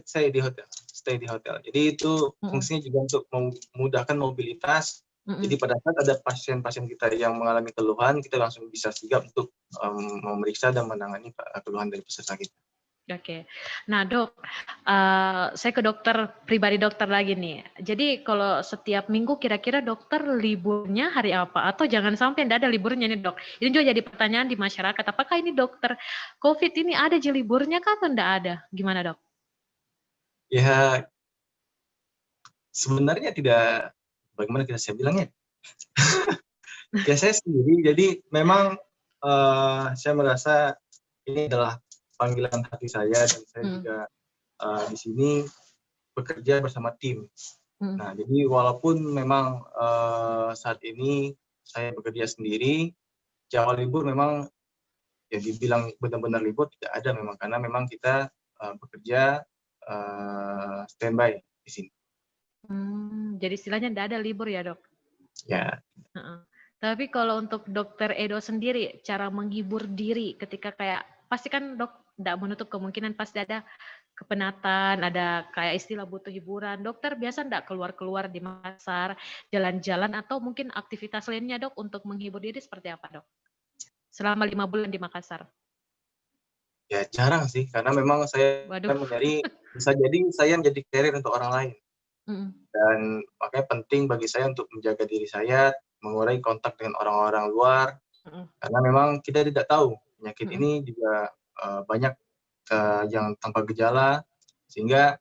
Saya di hotel, stay di hotel. Jadi itu fungsinya juga untuk memudahkan mobilitas. Jadi pada saat ada pasien-pasien kita yang mengalami keluhan, kita langsung bisa sigap untuk memeriksa dan menangani keluhan dari peserta kita. Oke. Nah, Dok, saya ke dokter pribadi dokter lagi nih. Jadi kalau setiap minggu kira-kira dokter liburnya hari apa? Atau jangan sampai tidak ada liburnya nih, Dok. Ini juga jadi pertanyaan di masyarakat. Apakah ini dokter COVID ini ada liburnya kah atau tidak ada? Gimana, Dok? Ya, sebenarnya tidak, bagaimana saya bilangnya? Ya saya sendiri, jadi memang saya merasa ini adalah panggilan hati saya dan saya juga di sini bekerja bersama tim. Nah, jadi walaupun memang saat ini saya bekerja sendiri, Jawa libur memang ya dibilang benar-benar libur tidak ada memang, karena memang kita bekerja standby di sini. Jadi istilahnya tidak ada libur ya, Dok? Ya. Tapi kalau untuk dokter Edo sendiri, cara menghibur diri ketika kayak, pasti kan Dok tidak menutup kemungkinan pasti ada kepenatan, ada kayak istilah butuh hiburan. Dokter biasa tidak keluar-keluar di Makassar, jalan-jalan atau mungkin aktivitas lainnya, Dok, untuk menghibur diri seperti apa, Dok? Selama 5 bulan di Makassar. Ya jarang sih, karena memang saya mencari, bisa jadi saya menjadi carrier untuk orang lain. Dan makanya penting bagi saya untuk menjaga diri saya, mengurangi kontak dengan orang-orang luar, karena memang kita tidak tahu penyakit ini juga banyak yang tanpa gejala, sehingga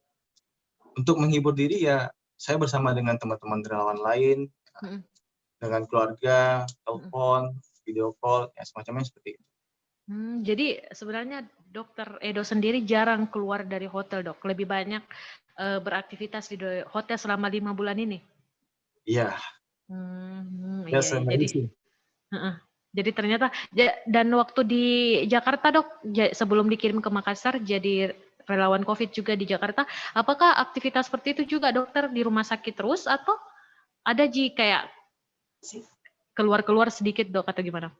untuk menghibur diri ya saya bersama dengan teman-teman relawan lain, dengan keluarga, telepon, video call, ya semacamnya seperti itu. Jadi sebenarnya dokter Edo sendiri jarang keluar dari hotel, Dok, lebih banyak beraktivitas di hotel selama 5 bulan ini? Iya. Iya, jadi ternyata, dan waktu di Jakarta, Dok, sebelum dikirim ke Makassar jadi relawan COVID juga di Jakarta, apakah aktivitas seperti itu juga dokter di rumah sakit terus atau ada kayak keluar-keluar sedikit dok atau gimana?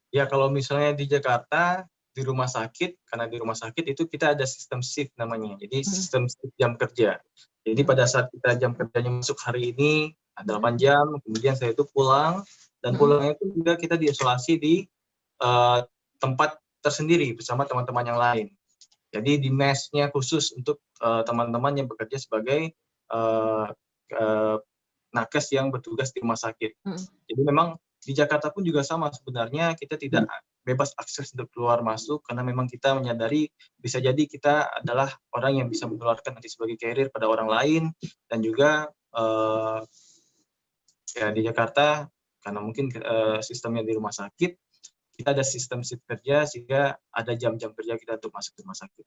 Ya kalau misalnya di Jakarta di rumah sakit, karena di rumah sakit itu kita ada sistem shift namanya, jadi sistem shift jam kerja. Jadi pada saat kita jam kerjanya masuk hari ini 8 jam, kemudian saya itu pulang, dan pulangnya itu juga kita diisolasi di tempat tersendiri bersama teman-teman yang lain. Jadi di mesnya khusus untuk teman-teman yang bekerja sebagai nakes yang bertugas di rumah sakit. Jadi memang di Jakarta pun juga sama sebenarnya, kita tidak bebas akses untuk keluar masuk karena memang kita menyadari bisa jadi kita adalah orang yang bisa menularkan nanti sebagai carrier pada orang lain, dan juga ya di Jakarta karena mungkin sistemnya di rumah sakit, kita ada sistem shift kerja sehingga ada jam-jam kerja kita untuk masuk ke rumah sakit.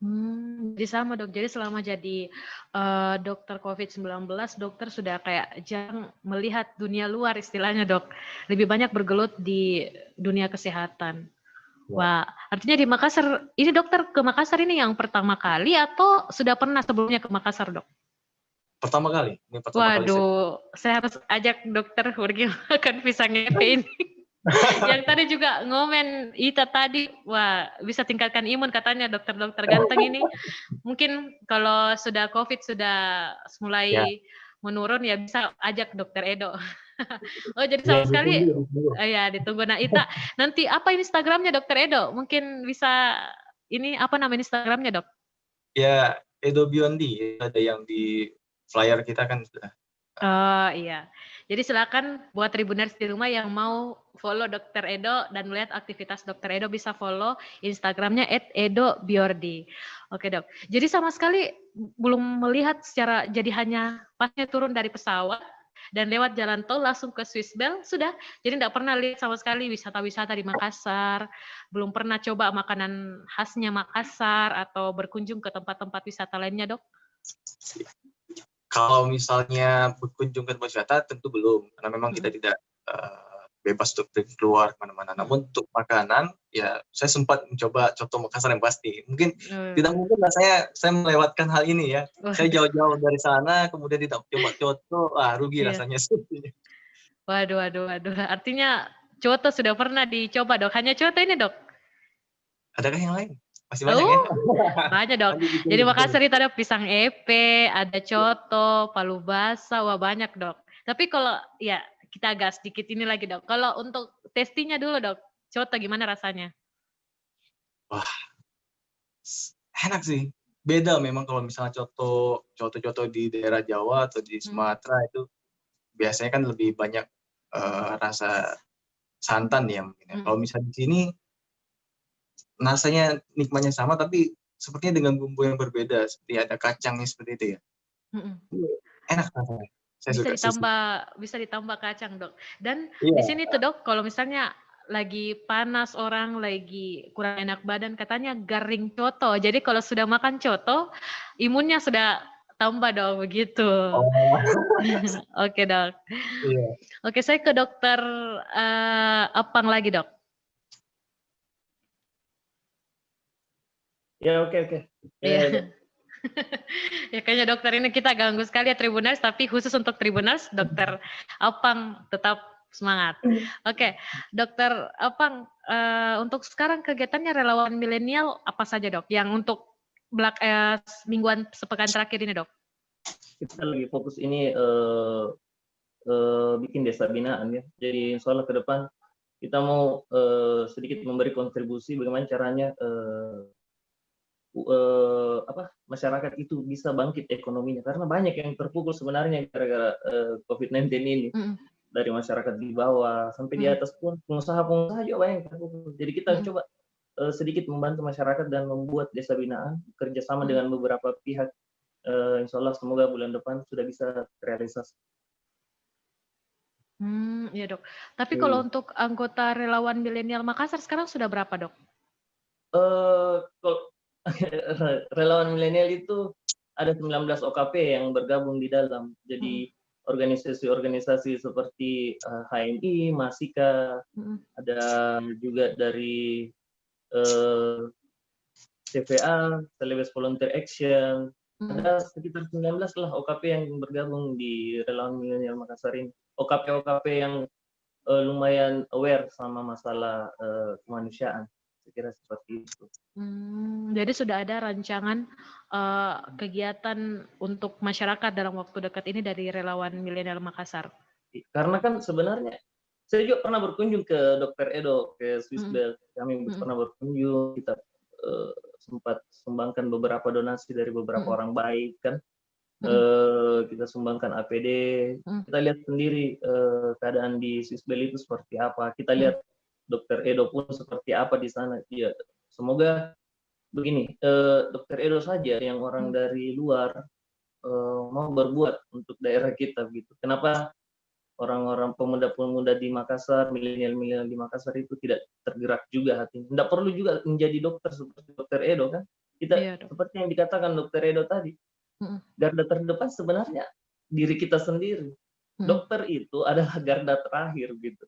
Jadi sama dok, jadi selama jadi dokter COVID-19, dokter sudah kayak jarang melihat dunia luar istilahnya dok. Lebih banyak bergelut di dunia kesehatan. Wah, artinya di Makassar, ini dokter ke Makassar ini yang pertama kali atau sudah pernah sebelumnya ke Makassar dok? Pertama kali, ini pertama kali. Waduh, saya harus ajak dokter pergi makan pisang epe ini. Yang tadi juga ngomen Ita tadi, wah bisa tingkatkan imun katanya dokter-dokter ganteng ini. Mungkin kalau sudah COVID sudah mulai menurun ya bisa ajak dokter Edo. Oh jadi sama sekali ya ditunggu. Nah Ita, nanti apa Instagramnya dokter Edo? Mungkin bisa ini apa nama Instagramnya dok? Ya Edo Biondi, ada yang di flyer kita kan sudah. Oh iya, jadi silakan buat Tribuners di rumah yang mau follow Dr. Edo dan melihat aktivitas Dr. Edo bisa follow Instagramnya @edobiordi. Oke dok, jadi sama sekali belum melihat secara, jadi hanya pasnya turun dari pesawat dan lewat jalan tol langsung ke Swiss Bell sudah, jadi tidak pernah lihat sama sekali wisata-wisata di Makassar, belum pernah coba makanan khasnya Makassar atau berkunjung ke tempat-tempat wisata lainnya dok? Kalau misalnya berkunjung ke tempat wisata tentu belum, karena memang kita tidak bebas untuk pergi keluar kemana-mana. Namun untuk makanan, ya saya sempat mencoba coto Makassar yang pasti. Mungkin tidak mungkin lah saya melewatkan hal ini ya. Saya jauh-jauh dari sana, kemudian tidak coba coto, rugi rasanya. Waduh. Artinya coto sudah pernah dicoba dok, hanya coto ini dok? Adakah yang lain? Masih banyak ya? Banyak dok. Jadi Makassar itu ada pisang epe, ada coto, palu basah, wah banyak dok. Tapi kalau ya kita agak sedikit ini lagi dok. Kalau untuk testinya dulu dok, coto gimana rasanya? Wah, enak sih. Beda memang kalau misalnya coto di daerah Jawa atau di Sumatera itu biasanya kan lebih banyak rasa santan ya mungkin. Kalau misalnya di sini rasanya nikmatnya sama tapi sepertinya dengan bumbu yang berbeda, seperti ada kacangnya seperti itu ya. Enak rasanya. Bisa ditambah kacang dok. Dan di sini tuh dok, kalau misalnya lagi panas orang, lagi kurang enak badan, katanya garing coto. Jadi kalau sudah makan coto, imunnya sudah tambah dok, begitu. Oke dok. Oke, saya ke dokter Apang lagi dok. Ya oke. Iya. Ya kayaknya dokter ini kita ganggu sekali ya Tribuners, tapi khusus untuk Tribuners, dokter Apang tetap semangat. Oke, dokter Apang, untuk sekarang kegiatannya relawan milenial apa saja dok? Yang untuk mingguan sepekan terakhir ini dok? Kita lagi fokus ini bikin desa binaan ya. Jadi insya Allah ke depan kita mau sedikit memberi kontribusi bagaimana caranya masyarakat itu bisa bangkit ekonominya, karena banyak yang terpukul sebenarnya gara-gara COVID-19 ini. Dari masyarakat di bawah sampai di atas pun pengusaha-pengusaha juga banyak yang terpukul. Jadi kita coba sedikit membantu masyarakat dan membuat desa binaan kerjasama dengan beberapa pihak. Insya Allah semoga bulan depan sudah bisa realisasi. Iya dok. Tapi kalau untuk anggota relawan milenial Makassar sekarang sudah berapa dok? Kalau relawan milenial itu ada 19 OKP yang bergabung di dalam. Jadi organisasi-organisasi seperti HMI, Masika, ada juga dari CVA, Celebes Volunteer Action, ada sekitar 19 lah OKP yang bergabung di relawan milenial Makassar ini. OKP-OKP yang lumayan aware sama masalah kemanusiaan. Saya kira seperti itu. Jadi sudah ada rancangan kegiatan untuk masyarakat dalam waktu dekat ini dari relawan milenial Makassar. Karena kan sebenarnya saya juga pernah berkunjung ke Dr. Edo ke Swiss Bell. Kami pernah berkunjung, kita sempat sumbangkan beberapa donasi dari beberapa orang baik kan. Kita sumbangkan APD. Kita lihat sendiri keadaan di Swiss Bell itu seperti apa. Kita lihat Dr. Edo pun seperti apa di sana. Ya, semoga begini, Dr. Edo saja yang orang dari luar mau berbuat untuk daerah kita gitu. Kenapa orang-orang pemuda-pemuda di Makassar, milenial-milenial di Makassar itu tidak tergerak juga hatinya. Tidak perlu juga menjadi dokter seperti Dr. Edo kan. Kita seperti yang dikatakan Dr. Edo tadi. Garda terdepan sebenarnya diri kita sendiri. Dokter itu adalah garda terakhir gitu.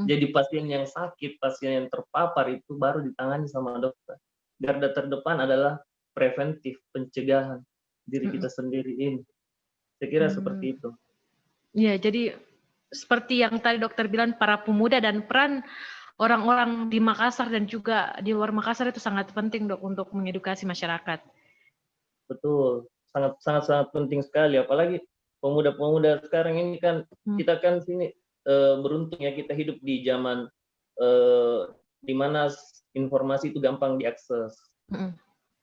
Jadi pasien yang sakit, pasien yang terpapar itu baru ditangani sama dokter. Garda terdepan adalah preventif, pencegahan diri kita sendiri ini. Saya kira seperti itu. Ya, jadi seperti yang tadi dokter bilang, para pemuda dan peran orang-orang di Makassar dan juga di luar Makassar itu sangat penting dok untuk mengedukasi masyarakat. Betul, sangat penting sekali. Apalagi pemuda-pemuda sekarang ini kan, kita kan sini beruntung ya kita hidup di zaman di mana informasi itu gampang diakses.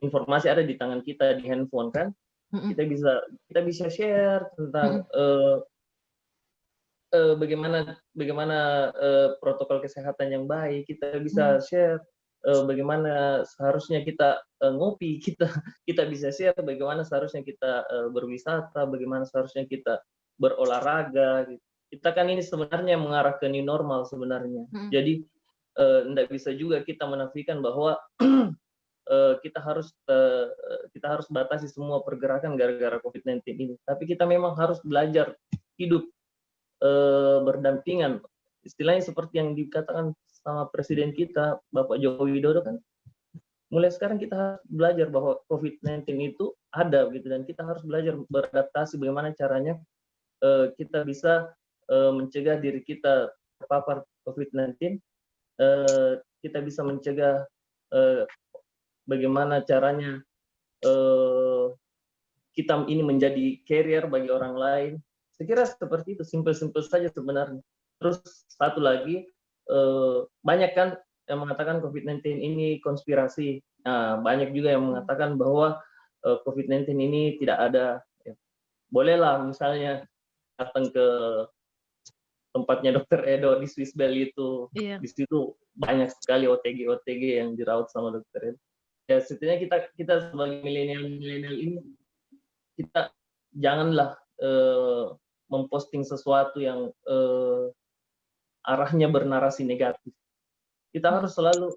Informasi ada di tangan kita, di handphone kan. Kita bisa share tentang bagaimana protokol kesehatan yang baik. Kita bisa share bagaimana seharusnya kita ngopi, kita bisa share bagaimana seharusnya kita berwisata, bagaimana seharusnya kita berolahraga. Kita kan ini sebenarnya mengarah ke new normal sebenarnya. Jadi tidak bisa juga kita menafikan bahwa kita harus batasi semua pergerakan gara-gara COVID-19 ini. Tapi kita memang harus belajar hidup berdampingan, istilahnya seperti yang dikatakan sama Presiden kita, Bapak Joko Widodo kan, mulai sekarang kita harus belajar bahwa COVID-19 itu ada gitu, dan kita harus belajar beradaptasi bagaimana caranya kita bisa mencegah diri kita terpapar COVID-19, kita bisa mencegah bagaimana caranya kita ini menjadi carrier bagi orang lain. Saya kira seperti itu, simpel-simpel saja sebenarnya. Terus satu lagi, banyak kan yang mengatakan COVID-19 ini konspirasi. Nah, banyak juga yang mengatakan bahwa COVID-19 ini tidak ada. Ya, bolehlah misalnya datang ke tempatnya Dr. Edo di Swiss Bell itu. Di situ banyak sekali OTG yang dirawat sama Dr. Edo. Ya setidaknya kita sebagai milenial ini, kita janganlah memposting sesuatu yang arahnya bernarasi negatif. Kita harus selalu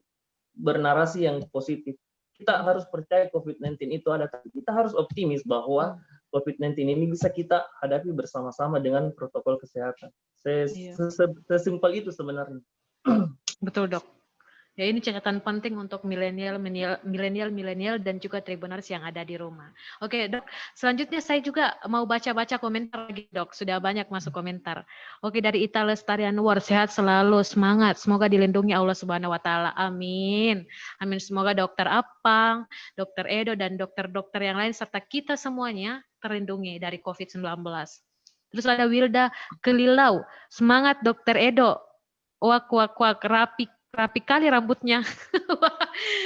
bernarasi yang positif. Kita harus percaya COVID-19 itu ada, tapi kita harus optimis bahwa COVID-19 ini bisa kita hadapi bersama-sama dengan protokol kesehatan. Sesimpel itu sebenarnya. Betul dok. Ya ini catatan penting untuk milenial dan juga tribuners yang ada di rumah. Oke dok, selanjutnya saya juga mau baca-baca komentar lagi dok. Sudah banyak masuk komentar. Oke, dari Ita Lestarian War, sehat selalu, semangat. Semoga dilindungi Allah Subhanahu Wa Taala. Amin. Amin. Semoga dokter Apang, dokter Edo dan dokter-dokter yang lain serta kita semuanya terlindungi dari COVID-19. Terus ada Wilda Kelilau, semangat dokter Edo. Wak rapi kali rambutnya.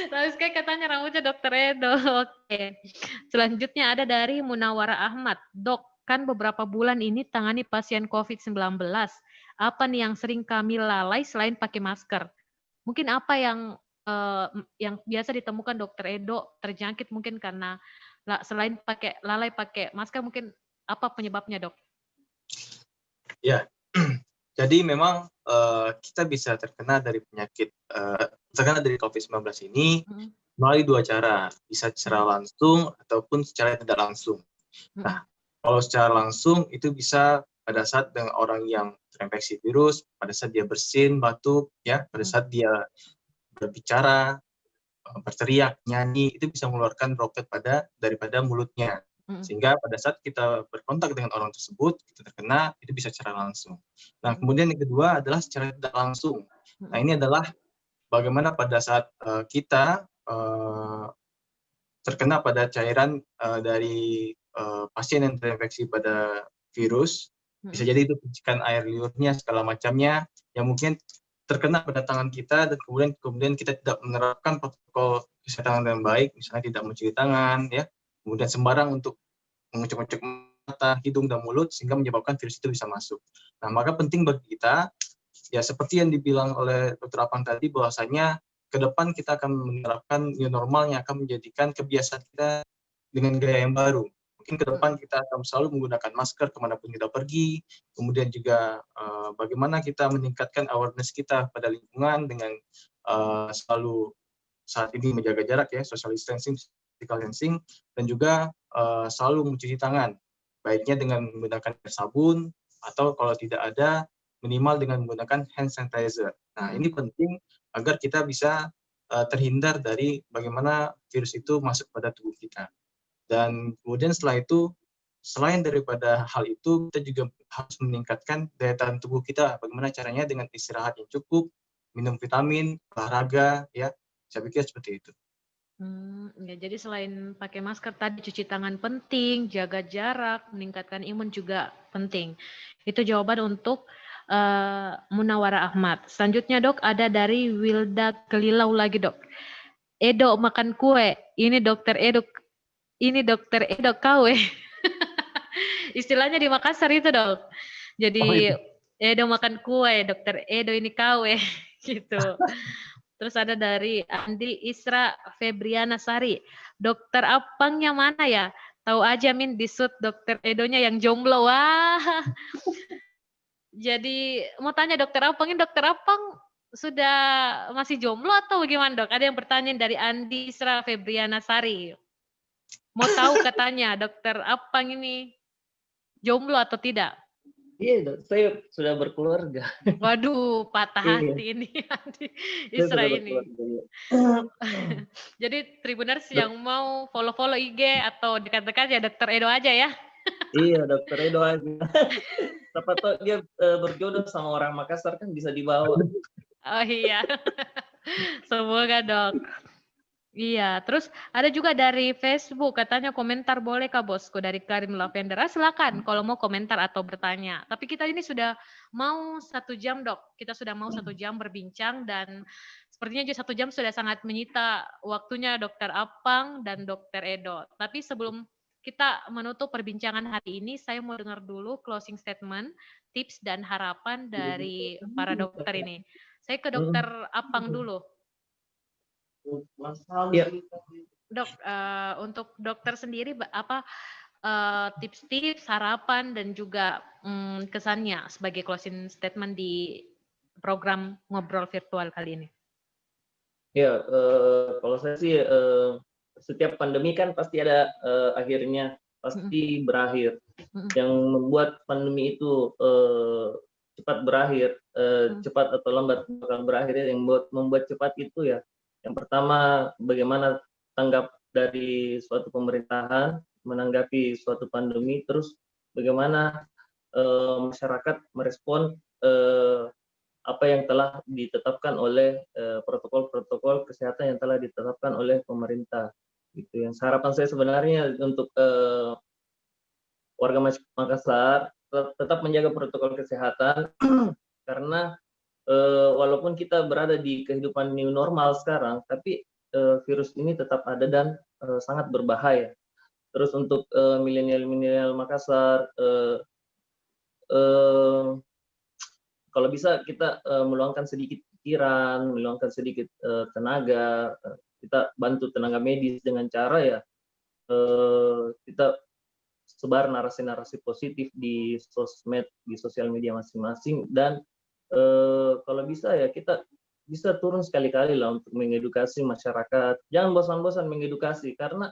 Rapi sekali katanya rambutnya dokter Edo. Oke. Selanjutnya ada dari Munawara Ahmad. Dok, kan beberapa bulan ini tangani pasien COVID-19. Apa nih yang sering kami lalai selain pakai masker? Mungkin apa yang biasa ditemukan dokter Edo terjangkit mungkin karena selain lalai pakai masker, mungkin apa penyebabnya dok? Ya. Jadi memang kita bisa terkena dari COVID-19 ini melalui dua cara, bisa secara langsung ataupun secara tidak langsung. Nah, kalau secara langsung itu bisa pada saat dengan orang yang terinfeksi virus, pada saat dia bersin, batuk, ya, pada saat dia berbicara, berteriak, nyanyi, itu bisa mengeluarkan droplet daripada mulutnya. Sehingga pada saat kita berkontak dengan orang tersebut, kita terkena, itu bisa secara langsung. Nah, kemudian yang kedua adalah secara tidak langsung. Nah, ini adalah bagaimana pada saat kita terkena pada cairan dari pasien yang terinfeksi pada virus, bisa jadi itu percikan air liurnya, segala macamnya, yang mungkin terkena pada tangan kita, dan kemudian kita tidak menerapkan protokol kesehatan yang baik, misalnya tidak mencuci tangan, ya, kemudian sembarang untuk mengecek-ngecek mata, hidung, dan mulut, sehingga menyebabkan virus itu bisa masuk. Nah, maka penting bagi kita, ya seperti yang dibilang oleh Dr. Apang tadi, bahwasanya ke depan kita akan menerapkan new normal yang akan menjadikan kebiasaan kita dengan gaya yang baru. Mungkin ke depan kita akan selalu menggunakan masker kemanapun kita pergi, kemudian juga bagaimana kita meningkatkan awareness kita pada lingkungan dengan selalu saat ini menjaga jarak, ya, social distancing, physical distancing, dan juga selalu mencuci tangan, baiknya dengan menggunakan air sabun, atau kalau tidak ada, minimal dengan menggunakan hand sanitizer. Nah, ini penting agar kita bisa terhindar dari bagaimana virus itu masuk pada tubuh kita. Dan kemudian setelah itu, selain daripada hal itu, kita juga harus meningkatkan daya tahan tubuh kita. Bagaimana caranya? Dengan istirahat yang cukup, minum vitamin, olahraga, ya. Saya pikir seperti itu. Ya, jadi selain pakai masker tadi, cuci tangan penting, jaga jarak, meningkatkan imun juga penting. Itu jawaban untuk Munawara Ahmad. Selanjutnya dok, ada dari Wilda Kelilau lagi dok. Edo makan kue, ini dokter Edo KW. Istilahnya di Makassar itu dok. Jadi Edo makan kue, dokter Edo ini KW gitu. Terus ada dari Andi Isra Febriana Sari. Dokter Apangnya mana ya? Tahu aja Min, disut dokter Edonya yang jomblo. Wah. Jadi mau tanya dokter Apang, ini dokter Apang sudah masih jomblo atau bagaimana dok? Ada yang bertanya dari Andi Isra Febriana Sari. Mau tahu katanya dokter Apang ini jomblo atau tidak? Iya, dok, saya sudah berkeluarga. Waduh, patah hati ini Isra ini. Jadi Tribuners yang mau follow-follow IG atau dekat-dekat ya dokter Edo aja ya. Iya, dokter Edo aja. Siapa tahu dia berjodoh sama orang Makassar, kan bisa dibawa. Oh iya. Semoga dok. Iya, terus ada juga dari Facebook, katanya komentar boleh Kak Bosku, dari Karim Lavender. Silakan kalau mau komentar atau bertanya. Tapi kita ini sudah mau 1 jam dok, kita sudah mau 1 jam berbincang, dan sepertinya juga 1 jam sudah sangat menyita waktunya dokter Apang dan dokter Edo. Tapi sebelum kita menutup perbincangan hari ini, saya mau dengar dulu closing statement, tips dan harapan dari para dokter ini. Saya ke dokter Apang dulu. Ya. Dok, untuk dokter sendiri apa tips-tips, harapan dan juga kesannya sebagai closing statement di program ngobrol virtual kali ini? Ya, kalau saya sih setiap pandemi kan pasti ada akhirnya, pasti berakhir. Yang membuat pandemi itu cepat berakhir, cepat atau lambat bakal berakhir, yang membuat cepat itu ya, yang pertama bagaimana tanggap dari suatu pemerintahan menanggapi suatu pandemi, terus bagaimana masyarakat merespon apa yang telah ditetapkan oleh protokol-protokol kesehatan yang telah ditetapkan oleh pemerintah. Gitu. Yang harapan saya sebenarnya untuk warga Makassar tetap menjaga protokol kesehatan karena walaupun kita berada di kehidupan new normal sekarang, tapi virus ini tetap ada dan sangat berbahaya. Terus untuk milenial Makassar, kalau bisa kita meluangkan sedikit pikiran, meluangkan sedikit tenaga, kita bantu tenaga medis dengan cara ya kita sebar narasi-narasi positif di sosmed, di sosial media masing-masing, dan kalau bisa ya kita bisa turun sekali-kali lah untuk mengedukasi masyarakat. Jangan bosan-bosan mengedukasi, karena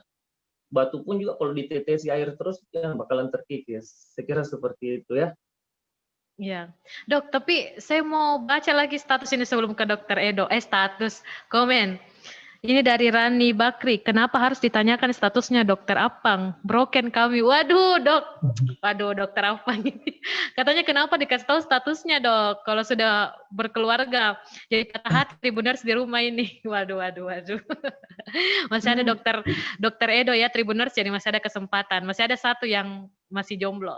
batu pun juga kalau ditetesi air terus ya bakalan terkikis. Saya kira seperti itu ya. Ya, dok, tapi saya mau baca lagi status ini sebelum ke dokter Edo. Status komen Ini dari Rani Bakri. Kenapa harus ditanyakan statusnya Dokter Apang? Broken kami. Waduh, Dok. Waduh, Dokter Apang ini. Katanya kenapa dikasih tahu statusnya, Dok? Kalau sudah berkeluarga. Jadi patah hati Tribuners di rumah ini. Waduh. Masih ada Dokter Edo ya Tribuners, jadi masih ada kesempatan. Masih ada satu yang masih jomblo.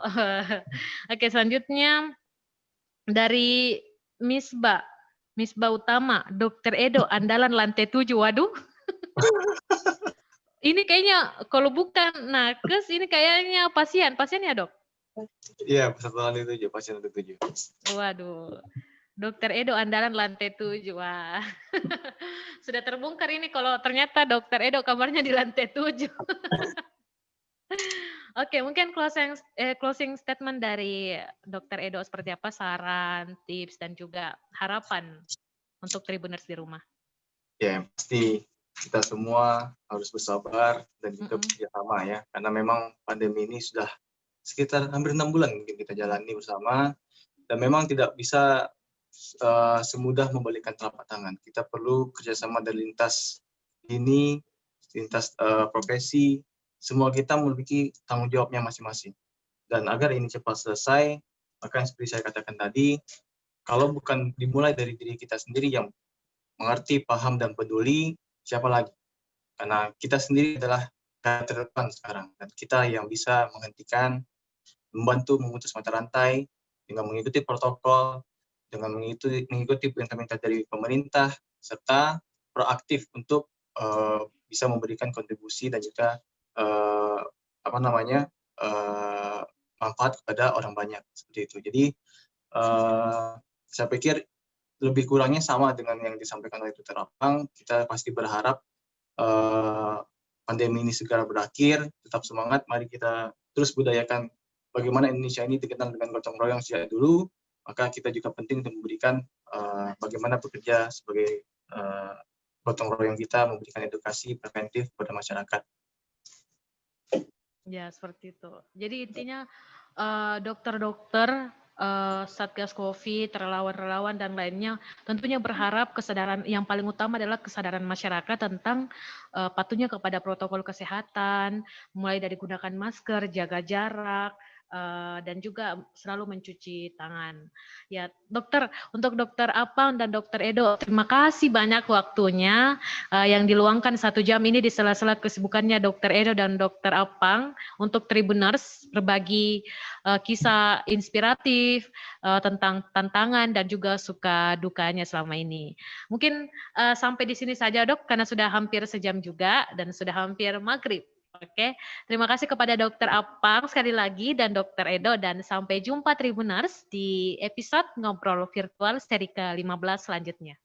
Oke, selanjutnya dari Misbah Utama, Dokter Edo, andalan lantai 7. Waduh. Ini kayaknya kalau bukan nakes, ini kayaknya pasien ya, Dok? Iya, peserta lantai 7, pasien lantai 7. Waduh. Dokter Edo, andalan lantai 7. Wah. Sudah terbongkar ini kalau ternyata Dokter Edo kamarnya di lantai 7. Oke, mungkin closing statement dari Dokter Edo seperti apa, saran, tips, dan juga harapan untuk Tribuners di rumah. Ya, pasti kita semua harus bersabar dan juga bekerja sama ya, karena memang pandemi ini sudah sekitar hampir 6 bulan mungkin kita jalani bersama, dan memang tidak bisa semudah membalikkan telapak tangan. Kita perlu kerjasama dari lintas profesi. Semua kita memiliki tanggung jawabnya masing-masing. Dan agar ini cepat selesai, maka seperti saya katakan tadi, kalau bukan dimulai dari diri kita sendiri yang mengerti, paham, dan peduli, siapa lagi? Karena kita sendiri adalah garda terdepan sekarang, dan kita yang bisa menghentikan, membantu memutus mata rantai, dengan mengikuti protokol, dengan mengikuti perintah-perintah dari pemerintah, serta proaktif untuk bisa memberikan kontribusi dan juga manfaat kepada orang banyak seperti itu. Jadi saya pikir lebih kurangnya sama dengan yang disampaikan oleh Dr. Apang. Kita pasti berharap pandemi ini segera berakhir. Tetap semangat, mari kita terus budayakan bagaimana Indonesia ini dikenal dengan gotong royong sejak dulu. Maka kita juga penting untuk memberikan bagaimana bekerja sebagai gotong royong kita, memberikan edukasi preventif kepada masyarakat. Ya, seperti itu. Jadi intinya dokter-dokter, Satgas COVID, relawan-relawan dan lainnya tentunya berharap kesadaran yang paling utama adalah kesadaran masyarakat tentang patuhnya kepada protokol kesehatan, mulai dari gunakan masker, jaga jarak, dan juga selalu mencuci tangan. Ya, Dokter, untuk Dokter Apang dan Dokter Edo, terima kasih banyak waktunya yang diluangkan 1 jam ini di sela-sela kesibukannya Dokter Edo dan Dokter Apang untuk Tribuners berbagi kisah inspiratif tentang tantangan dan juga suka dukanya selama ini. Mungkin sampai di sini saja, Dok, karena sudah hampir sejam juga dan sudah hampir maghrib. Oke, terima kasih kepada Dokter Apang sekali lagi dan Dokter Edo, dan sampai jumpa Tribuners di episode Ngobrol Virtual seri ke-15 selanjutnya.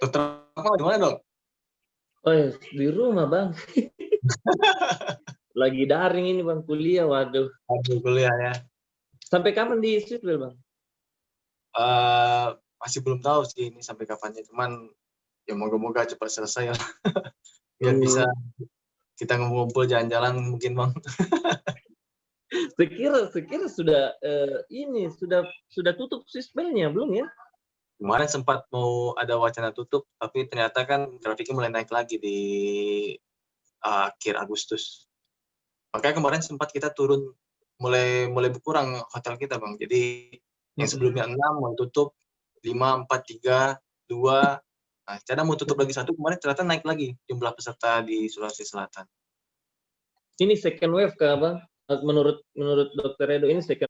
Dokter Apang di mana, Dok? Oh, di rumah, Bang. Lagi daring ini, Bang, kuliah. Waduh. Kuliah ya. Sampai kapan di Switzerland, Bang? Masih belum tahu sih ini sampai kapannya. Cuman ya moga-moga cepat selesai lah. Biar bisa kita ngumpul jalan-jalan mungkin, Bang. Sekira sudah sudah tutup Switzerlandnya belum ya? Kemarin sempat mau ada wacana tutup, tapi ternyata kan grafiknya mulai naik lagi di akhir Agustus. Makanya kemarin sempat kita turun, mulai berkurang hotel kita, Bang. Jadi yang sebelumnya 6 mau tutup 5, 4, 3, 2. Nah, cara mau tutup lagi 1, kemarin ternyata naik lagi jumlah peserta di Sulawesi Selatan. Ini second wave kah, Bang? Menurut Dokter Edo ini second